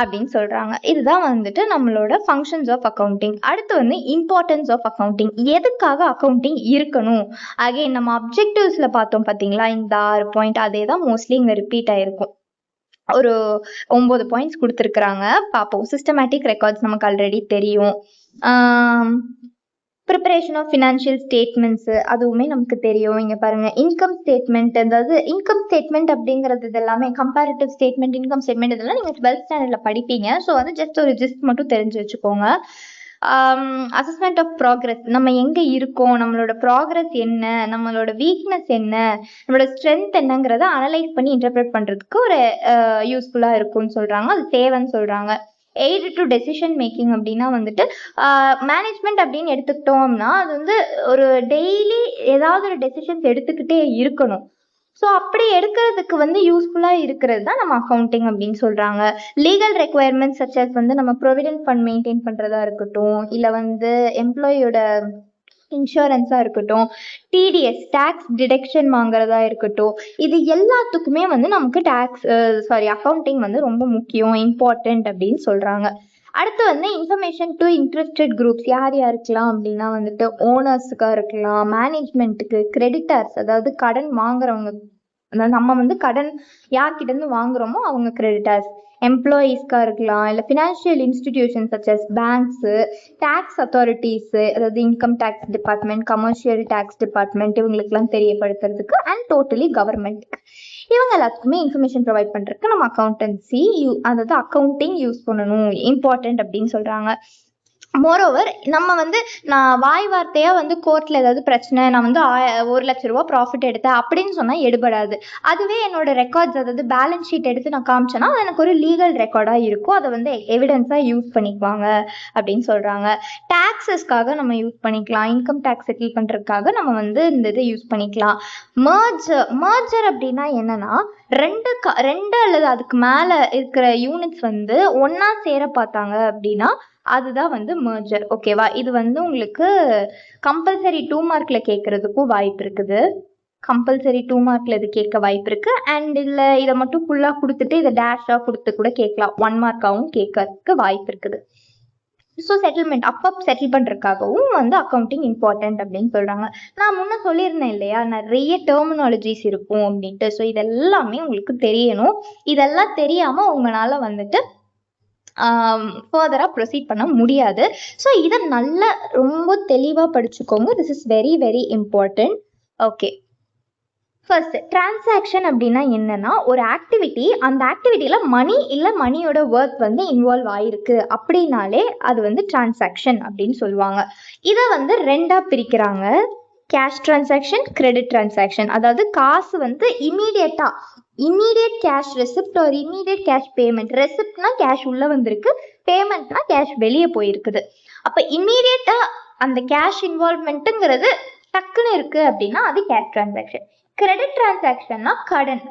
அப்படின்னு சொல்றாங்க. இதுதான் வந்துட்டு நம்மளோட ஃபங்க்ஷன்ஸ் ஆஃப் அக்கௌண்டிங். அடுத்து வந்து இம்பார்ட்டன்ஸ் ஆஃப் அக்கௌண்டிங், எதுக்காக அக்கௌண்டிங் இருக்கணும். அகைன் நம்ம அப்ஜெக்டிவ்ஸ்ல பார்த்தோம் பார்த்தீங்களா, இந்த 6 பாயிண்ட் அதே தான் மோஸ்ட்லி இங்க ரிப்பீட் ஆயிருக்கும். ஒரு 9 பாயிண்ட்ஸ் கொடுத்துருக்குறாங்க, பார்ப்போம். சிஸ்டமேட்டிக் ரெக்கார்ட்ஸ் நமக்கு ஆல்ரெடி தெரியும். ப்ரிப்பரேஷன் ஆஃப் ஃபினான்ஷியல் ஸ்டேட்மெண்ட்ஸ் அதுவுமே நமக்கு தெரியும். இங்கே பாருங்க, இன்கம் ஸ்டேட்மெண்ட், அதாவது இன்கம் ஸ்டேட்மெண்ட் அப்படிங்கிறது இது எல்லாமே கம்பேரிட்டிவ் ஸ்டேட்மெண்ட், இன்கம் ஸ்டேட்மெண்ட் இதெல்லாம் நீங்கள் 12th ஸ்டாண்டர்ட்ல படிப்பீங்க. ஸோ வந்து ஜஸ்ட் ஒரு ஜிஸ்ட் மட்டும் தெரிஞ்சு வச்சுக்கோங்க. அசஸ்மெண்ட் ஆஃப் ப்ராக்ரஸ், நம்ம எங்கே இருக்கோம், நம்மளோட ப்ராக்ரஸ் என்ன, நம்மளோட வீக்னஸ் என்ன, நம்மளோட ஸ்ட்ரென்த் என்னங்கிறத அனலைஸ் பண்ணி இன்டர்பிரேட் பண்ணுறதுக்கு ஒரு யூஸ்ஃபுல்லாக இருக்கும்னு சொல்கிறாங்க. அது தேவைன்னு சொல்கிறாங்க. எய்டு டு டெசிஷன் மேக்கிங் அப்படின்னா வந்துட்டு மேனேஜ்மெண்ட் அப்படின்னு எடுத்துக்கிட்டோம்னா அது வந்து ஒரு டெய்லி ஏதாவது ஒரு டெசிஷன்ஸ் எடுத்துக்கிட்டே இருக்கணும். ஸோ அப்படி எடுக்கிறதுக்கு வந்து யூஸ்ஃபுல்லாக இருக்கிறது தான் நம்ம அக்கௌண்டிங் அப்படின்னு சொல்கிறாங்க. லீகல் ரெக்குவயர்மெண்ட்ஸ் சச்சஸ் வந்து நம்ம ப்ரொவிடென்ட் ஃபண்ட் மெயின்டைன் பண்ணுறதா இருக்கட்டும், இல்லை வந்து எம்ப்ளாயியோட இன்சூரன்ஸாக இருக்கட்டும், டிடிஎஸ் டேக்ஸ் டிடக்ஷன் வாங்குறதா இருக்கட்டும், இது எல்லாத்துக்குமே வந்து நமக்கு அக்கௌண்டிங் வந்து ரொம்ப முக்கியம், இம்பார்ட்டன்ட் அப்படின்னு சொல்கிறாங்க. அடுத்து வந்து இன்ஃபர்மேஷன் டு இன்ட்ரெஸ்டட் குரூப்ஸ், யார் யாருக்கெல்லாம் அப்படின்னா வந்துட்டு ஓனர்ஸுக்காக இருக்கலாம், மேனேஜ்மெண்ட்டுக்கு, கிரெடிட்டர்ஸ் அதாவது கடன் வாங்குறவங்க, அதாவது நம்ம வந்து கடன் யார்கிட்டேருந்து வாங்குறோமோ அவங்க கிரெடிட்டர்ஸ், எம்ப்ளாயீஸ்க்காக இருக்கலாம், இல்லை financial institutions such as banks, tax authorities அதாவது income tax department, commercial tax department இவங்களுக்குலாம் தெரியப்படுத்துறதுக்கு, அண்ட் டோட்டலி கவர்மெண்ட்டுக்கு, இவங்க எல்லாத்துக்குமே இன்ஃபர்மேஷன் ப்ரொவைட் பண்ணுறதுக்கு நம்ம அதாவது அக்கௌண்டிங் யூஸ் பண்ணணும், இம்பார்ட்டன்ட் அப்படின்னு சொல்கிறாங்க. மோரோவர் நம்ம வந்து நான் வாய் வார்த்தையாக வந்து கோர்ட்டில் ஏதாவது பிரச்சனை, நான் வந்து 1 லட்ச ரூபா ப்ராஃபிட் எடுத்தேன் அப்படின்னு சொன்னால் எடுபடாது. அதுவே என்னோட ரெக்கார்ட்ஸ் அதாவது பேலன்ஸ் ஷீட் எடுத்து நான் காமிச்சேன்னா அது எனக்கு ஒரு லீகல் ரெக்கார்டாக இருக்கும், அதை வந்து எவிடன்ஸாக யூஸ் பண்ணிக்குவாங்க அப்படின்னு சொல்கிறாங்க. டேக்ஸஸ்க்காக நம்ம யூஸ் பண்ணிக்கலாம், இன்கம் டேக்ஸ் செட்டில் பண்ணுறதுக்காக நம்ம வந்து இந்த இதை யூஸ் பண்ணிக்கலாம். மர்ஜர் அப்படின்னா என்னன்னா ரெண்டு அல்லது அதுக்கு மேலே இருக்கிற யூனிட்ஸ் வந்து ஒன்றா சேர பார்த்தாங்க அப்படின்னா அதுதான் வந்து மர்ஜர். ஓகேவா? இது வந்து உங்களுக்கு கம்பல்சரி 2 மார்க்ல கேட்கறதுக்கும் வாய்ப்பு இருக்குது. கம்பல்சரி 2 மார்க்ல இது கேட்க வாய்ப்பு இருக்கு. அண்ட் இல்லை இதை மட்டும் ஃபுல்லாக கொடுத்துட்டு இதை டேஷாக கொடுத்து கூட கேட்கலாம், 1 மார்க்காகவும் கேட்கறதுக்கு வாய்ப்பு இருக்குது. ஸோ செட்டில்மெண்ட் அப்போ செட்டில் பண்ணுறதுக்காகவும் வந்து அக்கௌண்டிங் இம்பார்ட்டன்ட் அப்படின்னு சொல்கிறாங்க. நான் முன்னே சொல்லியிருந்தேன் இல்லையா, நிறைய டெர்மினாலஜிஸ் இருக்கும் அப்படின்ட்டு. ஸோ இதெல்லாமே உங்களுக்கு தெரியணும். இதெல்லாம் தெரியாமல் உங்களால் வந்துட்டு ஃபர்தராக ப்ரொசீட் பண்ண முடியாது. ஸோ இதை நல்லா ரொம்ப தெளிவாக படிச்சுக்கோங்க. This is very very important. Okay, first transaction அப்படின்னா என்னன்னா ஒரு ஆக்டிவிட்டி, அந்த ஆக்டிவிட்டியில மணி இல்லை மணியோட ஒர்த் வந்து இன்வால்வ் ஆயிருக்கு அப்படின்னாலே அது வந்து டிரான்சாக்ஷன் அப்படின்னு சொல்லுவாங்க. இதை வந்து 2ஆ பிரிக்கிறாங்க, கேஷ் டிரான்சாக்ஷன், கிரெடிட் டிரான்சாக்ஷன். அதாவது காசு வந்து இமீடியட் கேஷ் ரெசிப்ட் ஒரு இமீடியட் கேஷ் பேமெண்ட். ரெசிப்ட்னா கேஷ் உள்ள வந்திருக்கு, பேமெண்ட்னா கேஷ் வெளியே போயிருக்குது. அப்போ இமீடியட்டா அந்த கேஷ் இன்வால்வ்மெண்ட்டுங்கிறது டக்குன்னு இருக்கு அப்படின்னா அது கேஷ் டிரான்சாக்ஷன். கிரெடிட் டிரான்சாக்ஷன்னா கடன்,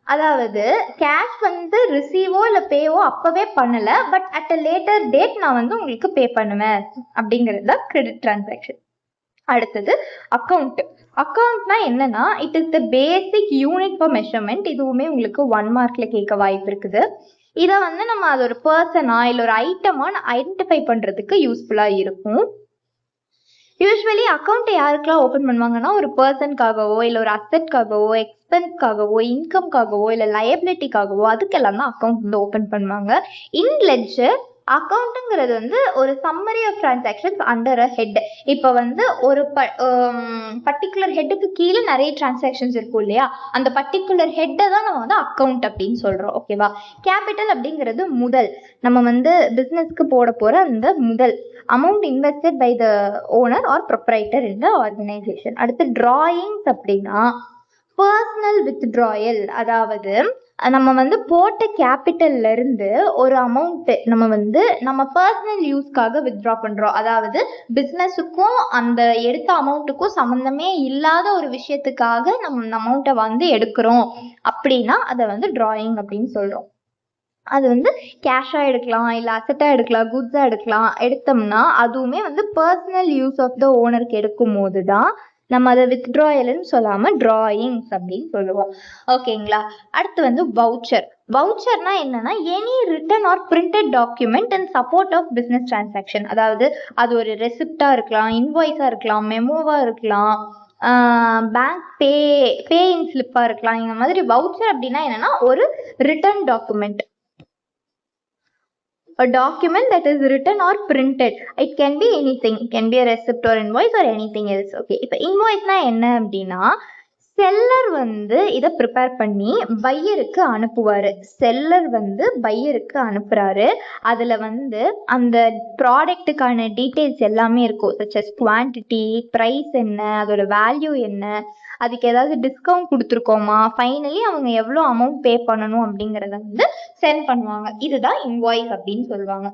அதாவது கேஷ் வந்து ரிசீவோ இல்லை பேவோ அப்பவே பண்ணல, but at a later date நான் வந்து உங்களுக்கு பே பண்ணுவேன் அப்படிங்கிறது தான் கிரெடிட் டிரான்சாக்ஷன். அடுத்தது அக்கௌண்ட். அக்கௌண்ட்னா என்னன்னா it is the basic unit for measurement. இதுவுமே உங்களுக்கு 1 மார்க்ல கேட்க வாய்ப்பு இருக்குது. இதை வந்து நம்ம அது ஒரு பர்சனா இல்லை ஒரு ஐட்டமா ஐடென்டிஃபை பண்றதுக்கு யூஸ்ஃபுல்லா இருக்கும். யூஸ்வலி அக்கௌண்ட்டை யாருக்கெல்லாம் ஓப்பன் பண்ணுவாங்கன்னா ஒரு பர்சனுக்காகவோ இல்லை ஒரு அசெட்காகவோ எக்ஸ்பென்ஸ்க்காகவோ இன்கம்காகவோ இல்லை லயபிலிட்டிக்காகவோ அதுக்கெல்லாம் தான் அக்கௌண்ட் வந்து ஓப்பன் பண்ணுவாங்க. இன் லெட்ஜர் அக்கௌண்ட்டுங்கிறது வந்து ஒரு summary of transactions under a head. இப்போ வந்து ஒரு பர்டிகுலர் ஹெட்டுக்கு கீழே நிறைய டிரான்சாக்ஷன்ஸ் இருக்கும் இல்லையா, அந்த பர்டிகுலர் ஹெட்டை தான் நம்ம வந்து அக்கௌண்ட் அப்படின்னு சொல்றோம். ஓகேவா. கேபிட்டல் அப்படிங்கிறது முதல், நம்ம வந்து பிஸ்னஸ்க்கு போற அந்த முதல் amount invested by the owner or proprietor in the organisation. அடுத்து டிராயிங்ஸ் அப்படின்னா பர்சனல் வித்ட்ராயல், அதாவது நம்ம வந்து போட்ட கேபிட்டல்ல இருந்து ஒரு அமௌண்ட் நம்ம வந்து நம்ம பர்சனல் யூஸ்க்காக வித்ட்ரா பண்றோம். அதாவது பிசினஸுக்கும் அந்த எடுத்த அமௌண்ட்டுக்கும் சம்மந்தமே இல்லாத ஒரு விஷயத்துக்காக நம்ம அமௌண்ட்டை வந்து எடுக்கிறோம் அப்படின்னா அதை வந்து டிராயிங் அப்படின்னு சொல்றோம். அது வந்து கேஷா எடுக்கலாம், இல்லை அசட்டா எடுக்கலாம், குட்ஸா எடுக்கலாம். எடுத்தோம்னா அதுவுமே வந்து பர்சனல் யூஸ் ஆஃப் த ஓனருக்கு எடுக்கும் போது தான் நம்ம அதை வித்ட்ராயல்னு சொல்லாம டிராயிங்ஸ் அப்படின்னு சொல்லுவோம். ஓகேங்களா. அடுத்து வந்து வவுச்சர். வவுச்சர்னா என்னன்னா any written or printed document in support of business transaction. அதாவது அது ஒரு ரெசிப்டா இருக்கலாம், இன்வாய்ஸா இருக்கலாம், மெமோவா இருக்கலாம், பேங்க் பேயிங் ஸ்லிப்பா இருக்கலாம். இந்த மாதிரி வவுச்சர் அப்படின்னா என்னன்னா ஒரு written document. A document that is written or printed. It can be anything. It can be a receipt or invoice or anything else. Okay. இப்போ இன்வாய்ஸ்னா என்ன அப்படின்னா செல்லர் வந்து இதை ப்ரிப்பேர் பண்ணி பையருக்கு அனுப்புவாரு. செல்லர் வந்து பையருக்கு அனுப்புறாரு. அதுல வந்து அந்த ப்ராடக்ட்டுக்கான டீட்டெயில்ஸ் எல்லாமே இருக்கும். சச் அஸ் குவான்டிட்டி, ப்ரைஸ் என்ன, அதோட வேல்யூ என்ன, அதுக்கு ஏதாவது டிஸ்கவுண்ட் கொடுத்துருக்கோமா, ஃபைனலி அவங்க எவ்வளோ அமௌண்ட் பே பண்ணணும் அப்படிங்கிறத வந்து சென்ட் பண்ணுவாங்க. இதுதான் இன்வாய்ஸ் அப்படின்னு சொல்லுவாங்க.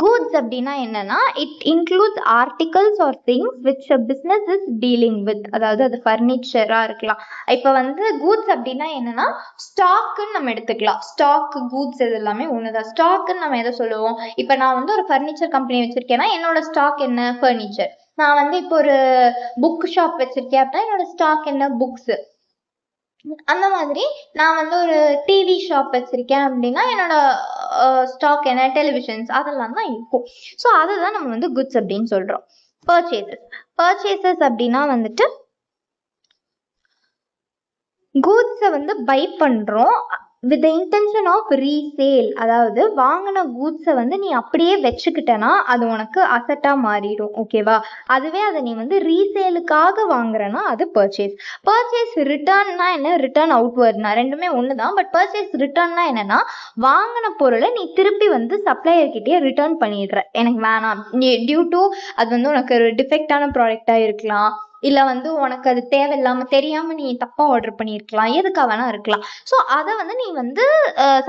கூட்ஸ் அப்படின்னா என்னன்னா it includes articles or things which a business is dealing with. அதாவது அது ஃபர்னிச்சரா இருக்கலாம். இப்போ வந்து கூட்ஸ் அப்படின்னா என்னன்னா ஸ்டாக்குன்னு நம்ம எடுத்துக்கலாம். ஸ்டாக் கூட்ஸ் இது எல்லாமே ஒண்ணுதான். ஸ்டாக்குன்னு நம்ம எதை சொல்லுவோம், இப்போ நான் வந்து ஒரு ஃபர்னிச்சர் கம்பெனி வச்சிருக்கேன்னா என்னோட ஸ்டாக் என்ன, ஃபர்னிச்சர். நான் வந்து இப்போ ஒரு புக் ஷாப் வச்சிருக்கேன் அப்படின்னா என்னோட ஸ்டாக் என்ன, புக்ஸ். அந்த மாதிரி நான் வந்து ஒரு டிவி ஷாப் வச்சிருக்கேன் அப்படின்னா என்னோட ஸ்டாக் என்ன, டெலிவிஷன்ஸ், அதெல்லாம் தான் இருக்கும். ஸோ அதை தான் நம்ம வந்து குட்ஸ் அப்படின்னு சொல்றோம். பர்ச்சேசஸ் அப்படின்னா வந்துட்டு கூட்ஸை வந்து பை பண்றோம் with the intention of resale. அதாவது வாங்கின கூட்ஸை வந்து நீ அப்படியே வச்சுக்கிட்டனா அது உனக்கு அசட்டா மாறிடும். ஓகேவா. அதுவே அதை நீ வந்து ரீசேலுக்காக வாங்குறனா அது பர்ச்சேஸ். பர்ச்சேஸ் ரிட்டர்ன்னா என்ன, ரிட்டர்ன் அவுட்வர்ட்னா ரெண்டுமே ஒன்று தான். பட் பர்ச்சேஸ் ரிட்டர்ன்னா என்னன்னா வாங்கின பொருளை நீ திருப்பி வந்து சப்ளையர்கிட்டயே ரிட்டர்ன் பண்ணிடுற, எனக்கு வேணாம், டியூ டு அது வந்து உனக்கு டிஃபெக்டான ப்ராடக்டா இருக்கலாம், இல்லை வந்து உனக்கு அது தேவையில்லாமல் தெரியாமல் நீ தப்பாக ஆர்டர் பண்ணியிருக்கலாம், எதுக்காக வேணா இருக்கலாம். ஸோ அதை வந்து நீ வந்து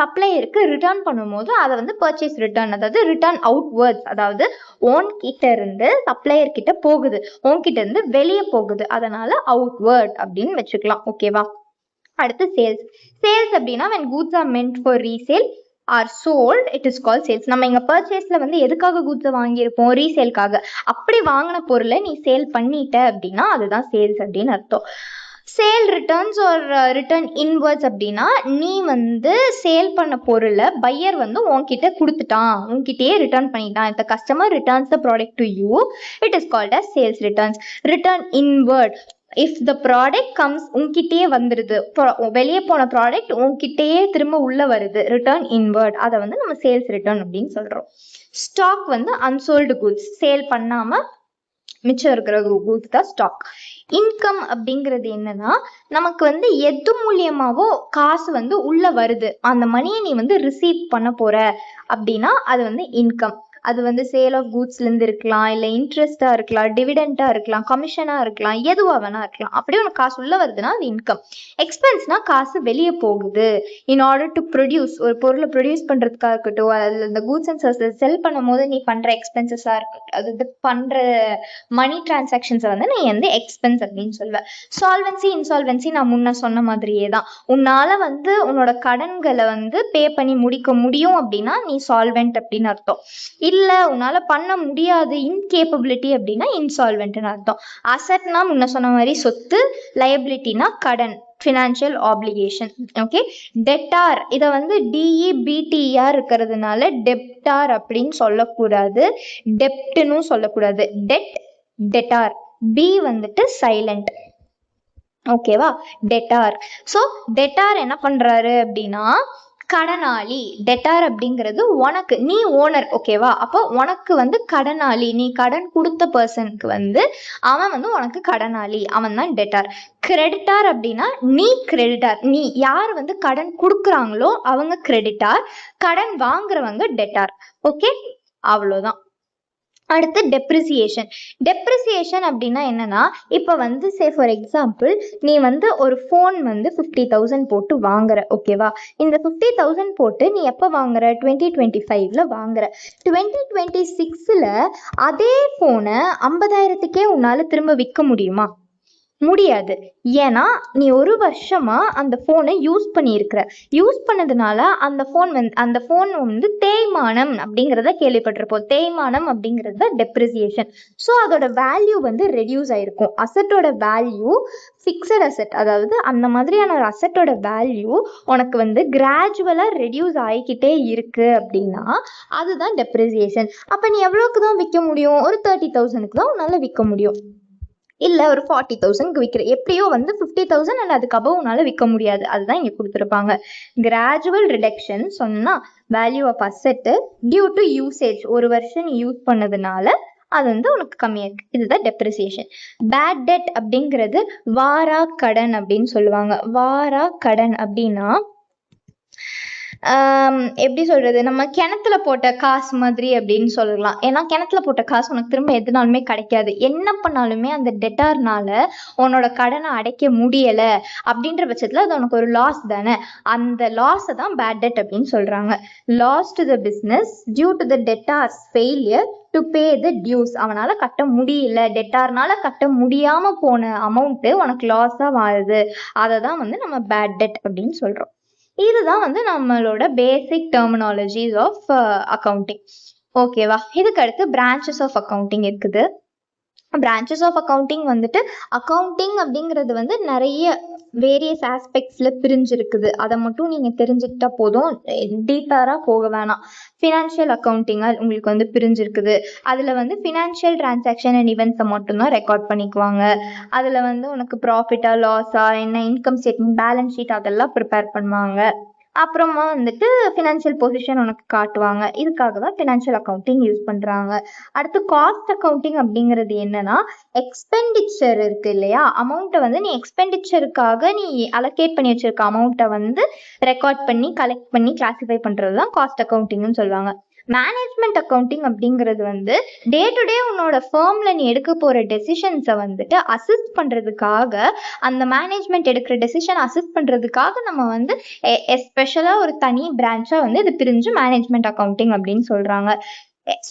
சப்ளையருக்கு ரிட்டர்ன் பண்ணும்போது அதை வந்து பர்ச்சேஸ் ரிட்டர்ன், அதாவது ரிட்டர்ன் அவுட்வர்ட்ஸ், அதாவது ஓன் கிட்ட இருந்து சப்ளையர் கிட்ட போகுது, ஓன் கிட்ட இருந்து வெளியே போகுது, அதனால அவுட்வர்ட் அப்படின்னு வச்சுக்கலாம். ஓகேவா. அடுத்து சேல்ஸ். சேல்ஸ் அப்படின்னா when goods are meant for resale R sold it is call sales. நம்ம இங்கே பர்ச்சேஸில் வந்து எதுக்காக கூட்ஸை வாங்கியிருப்போம், ரீசேல்காக. அப்படி வாங்கின பொருளை நீ சேல் பண்ணிட்ட அப்படின்னா அதுதான் சேல்ஸ் அப்படின்னு அர்த்தம். Sale returns or return inwards அப்படின்னா நீ வந்து சேல் பண்ண பொருளை பையர் வந்து உன்கிட்ட கொடுத்துட்டான், உன்கிட்டயே ரிட்டர்ன் பண்ணிட்டான். இந்த customer returns the product to you, it is called as sales returns. Return inward, if the product comes உன்கிட்டயே வந்துடுது, வெளியே போன ப்ராடக்ட் உன்கிட்டயே திரும்ப உள்ள வருது, ரிட்டர்ன் இன்வர்ட், அதை வந்து நம்ம சேல்ஸ் ரிட்டர்ன் அப்படின்னு சொல்றோம். ஸ்டாக் வந்து அன்சோல்டு குட்ஸ், சேல் பண்ணாம மிச்சம் இருக்கிற குட்ஸ் தான் ஸ்டாக். இன்கம் அப்படிங்கிறது என்னன்னா நமக்கு வந்து எது மூலியமாவோ காசு வந்து உள்ள வருது, அந்த மணியை நீ வந்து ரிசீவ் பண்ண போற அப்படின்னா அது வந்து இன்கம். அது வந்து சேல் ஆஃப் கூட்ஸ்லேருந்து இருக்கலாம், இல்லை இன்ட்ரெஸ்ட்டாக இருக்கலாம், டிவிடெண்ட்டாக இருக்கலாம், கமிஷனாக இருக்கலாம், எதுவாக வேணா இருக்கலாம். அப்படியே உனக்கு காசு உள்ள வருதுன்னா அது இன்கம். எக்ஸ்பென்ஸ்னா காசு வெளியே போகுது. இன் ஆர்டர் டு ப்ரொடியூஸ், ஒரு பொருளை ப்ரொடியூஸ் பண்ணுறதுக்காக இருக்கட்டும், அதில் இந்த கூட்ஸ் அண்ட் சர்வீசஸ் செல் பண்ணும் போது நீ பண்ணுற எக்ஸ்பென்சஸாக இருக்கட்டும், அது இது பண்ணுற மணி டிரான்சாக்ஷன்ஸை வந்து நீ வந்து எக்ஸ்பென்ஸ் அப்படின்னு சொல்லுவேன். சால்வன்சி இன்சால்வன்சி நான் முன்ன சொன்ன மாதிரியே தான். உன்னால வந்து உன்னோட கடன்களை வந்து பே பண்ணி முடிக்க முடியும் அப்படின்னா நீ சால்வெண்ட் அப்படின்னு அர்த்தம். இல்ல உன்னால பண்ண முடியாது, இன்கேப்பபிலிட்டி அப்படின்னா இன்சால்வெண்ட்னு அர்த்தம். அசட்னா முன்ன சொன்ன மாதிரி சொத்து, லயபிலிட்டினா கடன், ஃபினான்ஷியல் ஆப்ளிகேஷன். ஓகே, டெட்டார் இதை வந்து DEBTR இருக்கிறதுனால டெப்டார் அப்படின்னு சொல்லக்கூடாது, டெப்ட்னு சொல்லக்கூடாது. டெட்டார். பி வந்துட்டு சைலண்ட். ஓகேவா, டெட்டார். ஸோ டெட்டார் என்ன பண்றாரு அப்படின்னா கடனாளி. டெட்டார் அப்படிங்கிறது உனக்கு, நீ ஓனர், ஓகேவா, அப்போ உனக்கு வந்து கடனாளி, நீ கடன் கொடுத்த பர்சனுக்கு வந்து அவன் வந்து உனக்கு கடனாளி, அவன் தான் டெட்டார். கிரெடிட்டார் அப்படின்னா நீ கிரெடிட்டார், நீ யார் வந்து கடன் கொடுக்குறாங்களோ அவங்க கிரெடிட்டார், கடன் வாங்குறவங்க டெட்டார். ஓகே, அவ்வளோதான். அடுத்து டெப்ரிசியேஷன். டெப்ரிசியேஷன் அப்படின்னா என்னன்னா, இப்போ வந்து சே ஃபார் எக்ஸாம்பிள் நீ வந்து ஒரு ஃபோன் வந்து 50,000 போட்டு வாங்குற, ஓகேவா. இந்த 50,000 போட்டு நீ எப்போ வாங்குற, 2025ல வாங்குற. 2026ல் அதே ஃபோனை 50,000க்கே உன்னால் திரும்ப விற்க முடியுமா? முடியாது. ஏன்னா நீ ஒரு வருஷமா அந்த ஃபோனை யூஸ் பண்ணியிருக்கிற, யூஸ் பண்ணதுனால அந்த ஃபோன் வந்து தேய்மானம் அப்படிங்கிறத கேள்விப்பட்டிருப்போம். தேய்மானம் அப்படிங்கிறது தான் டெப்ரிசியேஷன். ஸோ அதோட வேல்யூ வந்து ரெடியூஸ் ஆயிருக்கும். அசட்டோட வேல்யூ, ஃபிக்ஸட் அசட், அதாவது அந்த மாதிரியான ஒரு அசட்டோட வேல்யூ உனக்கு வந்து கிராஜுவலாக ரெடியூஸ் ஆகிக்கிட்டே இருக்கு அப்படின்னா அதுதான் டெப்ரிசியேஷன். அப்போ நீ எவ்வளோக்கு தான் விற்க முடியும்? ஒரு 30,000க்கு தான் உன்னால் விற்க முடியும், இல்லை ஒரு 40,000க்கு விற்கிற, எப்படியோ வந்து 50,000 அண்ட் அதுக்கு அபவ் உன்னால விற்க முடியாது. அதுதான் இங்கே கொடுத்துருப்பாங்க. கிராஜுவல் ரிடக்ஷன் சொன்னால் value of asset due to usage, ஒரு வருஷம் நீ யூஸ் பண்ணதுனால அது வந்து உனக்கு கம்மியாக இருக்கு. இதுதான் டெப்ரிசியேஷன். பேட் டெட் அப்படிங்கிறது வாரா கடன் அப்படின்னு சொல்லுவாங்க. வாரா கடன் அப்படின்னா எப்படி சொல்றது, நம்ம கிணத்துல போட்ட காசு மாதிரி அப்படின்னு சொல்லலாம். ஏன்னா கிணத்துல போட்ட காசு உனக்கு திரும்ப எதுனாலுமே கிடைக்காது. என்ன பண்ணாலுமே அந்த டெட்டார்னால உன்னோட கடனை அடைக்க முடியல அப்படின்ற பட்சத்துல அது உனக்கு ஒரு லாஸ் தானே. அந்த லாஸை தான் பேட் டெட் அப்படின்னு சொல்றாங்க. Loss to the business due to the debtors failure to pay the dues. அவனால கட்ட முடியல, டெட்டார்னால கட்ட முடியாம போன அமௌண்ட்டு உனக்கு லாஸா மாறுது, அதை தான் வந்து நம்ம பேட் டெட் அப்படின்னு சொல்றோம். இதுதான் வந்து நம்மளோட பேசிக் டெர்மினாலஜிஸ் ஆஃப் அக்கௌண்டிங். ஓகேவா. இதுக்கு அடுத்து பிரான்ச்சஸ் ஆஃப் அக்கௌண்டிங் இருக்குது. பிரான்ச்சஸ் ஆஃப் அக்கௌண்டிங் வந்துட்டு அக்கௌண்டிங் அப்படிங்கிறது வந்து நிறைய வேரியஸ் ஆஸ்பெக்ட்ஸில் பிரிஞ்சிருக்குது. அதை மட்டும் நீங்கள் தெரிஞ்சுக்கிட்டா போதும், டீப்பராக போக வேணாம். ஃபினான்ஷியல் அக்கௌண்டிங்காக உங்களுக்கு வந்து பிரிஞ்சிருக்குது. அதில் வந்து ஃபினான்ஷியல் டிரான்சாக்ஷன் அண்ட் ஈவெண்ட்ஸை மட்டும்தான் ரெக்கார்ட் பண்ணிக்குவாங்க. அதில் வந்து உனக்கு ப்ராஃபிட்டா லாஸா என்ன, இன்கம் ஸ்டேட்மெண்ட், பேலன்ஸ் ஷீட் அதெல்லாம் ப்ரிப்பேர் பண்ணுவாங்க. அப்புறமா வந்துட்டு ஃபினான்ஷியல் பொசிஷன் உனக்கு காட்டுவாங்க. இதுக்காக தான் ஃபினான்ஷியல் அக்கௌண்டிங் யூஸ் பண்ணுறாங்க. அடுத்து காஸ்ட் அக்கௌண்டிங் அப்படிங்கிறது என்னன்னா, எக்ஸ்பெண்டிச்சர் இருக்கு இல்லையா, அமௌண்ட்டை வந்து நீ எக்ஸ்பெண்டிச்சருக்காக நீ அலோகேட் பண்ணி வச்சிருக்க அமௌண்ட்டை வந்து ரெக்கார்ட் பண்ணி கலெக்ட் பண்ணி கிளாஸிஃபை பண்ணுறது தான் காஸ்ட் அக்கௌண்டிங்னு சொல்லுவாங்க. மேனேஜ்மெண்ட் அக்கௌண்டிங் அப்படிங்கிறது வந்து டே டு டே உன்னோட ஃபர்ம்ல நீ எடுக்க போற டெசிஷன்ஸை வந்துட்டு அசிஸ்ட் பண்றதுக்காக, அந்த மேனேஜ்மெண்ட் எடுக்கிற டெசிஷன் அசிஸ்ட் பண்றதுக்காக நம்ம வந்து எஸ்பெஷலா ஒரு தனி பிரான்ச்சா வந்து இது பிரிஞ்சு மேனேஜ்மெண்ட் அக்கௌண்டிங் அப்படின்னு சொல்றாங்க.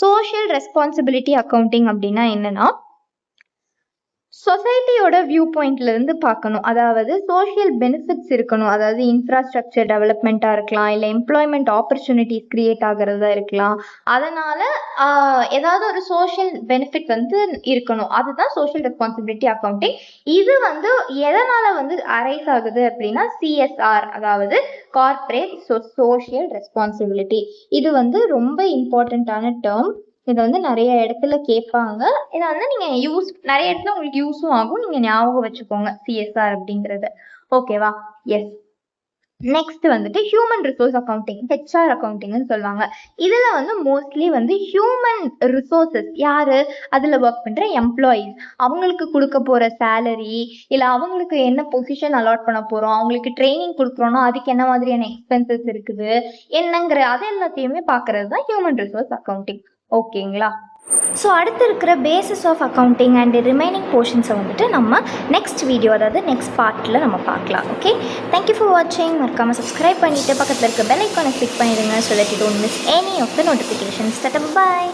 சோஷியல் ரெஸ்பான்சிபிலிட்டி அக்கௌண்டிங் அப்படின்னா என்னன்னா, சொசைட்டியோட வியூ பாயிண்ட்ல இருந்து பார்க்கணும். அதாவது சோஷியல் பெனிஃபிட்ஸ் இருக்கணும். அதாவது இன்ஃப்ராஸ்ட்ரக்சர் டெவலப்மெண்ட்டா இருக்கலாம், இல்லை எம்ப்ளாய்மெண்ட் ஆப்பர்ச்சுனிட்டிஸ் கிரியேட் ஆகிறதா இருக்கலாம். அதனால ஏதாவது ஒரு சோஷியல் பெனிஃபிட் வந்து இருக்கணும். அதுதான் சோஷியல் ரெஸ்பான்சிபிலிட்டி அக்கௌண்டிங். இது வந்து எதனால வந்து அரைஸ் ஆகுது அப்படின்னா CSR, அதாவது கார்பரேட் சோஷியல் ரெஸ்பான்சிபிலிட்டி. இது வந்து ரொம்ப இம்பார்ட்டண்ட்டான டேர்ம். இதை வந்து நிறைய இடத்துல கேட்பாங்க. இதை வந்து நீங்கள் நிறைய இடத்துல உங்களுக்கு யூஸும் ஆகும். நீங்கள் ஞாபகம் வச்சுக்கோங்க CSR அப்படிங்கிறது. ஓகேவா. எஸ். நெக்ஸ்ட் வந்துட்டு ஹியூமன் ரிசோர்ஸ் அக்கௌண்டிங், HR அக்கௌண்டிங்னு சொல்லுவாங்க. இதில் வந்து மோஸ்ட்லி வந்து ஹியூமன் ரிசோர்ஸஸ் யார், அதில் ஒர்க் பண்ணுற எம்ப்ளாயீஸ், அவங்களுக்கு கொடுக்க போகிற சேலரி, இல்லை அவங்களுக்கு என்ன பொசிஷன் அலாட் பண்ண போகிறோம், அவங்களுக்கு ட்ரைனிங் கொடுக்குறோன்னா அதுக்கு என்ன மாதிரியான எக்ஸ்பென்சஸ் இருக்குது என்னங்கிற அது எல்லாத்தையுமே பார்க்கறது தான் ஹியூமன் ரிசோர்ஸ் அக்கௌண்டிங். ஓகேங்களா? ஸோ அடுத்து இருக்கிற basis of accounting and remaining போர்ஷன்ஸை வந்துட்டு நம்ம நெக்ஸ்ட் வீடியோ, அதாவது நெக்ஸ்ட் பார்ட்டில் நம்ம பார்க்கலாம். ஓகே, தேங்க்யூ ஃபார் வாட்சிங். மறக்காமல் சப்ஸ்கிரைப் பண்ணிவிட்டு பக்கத்தில் இருக்க பெல் ஐக்கானை கிளிக் பண்ணிடுங்க, so that you don't miss any of the notifications. Bye.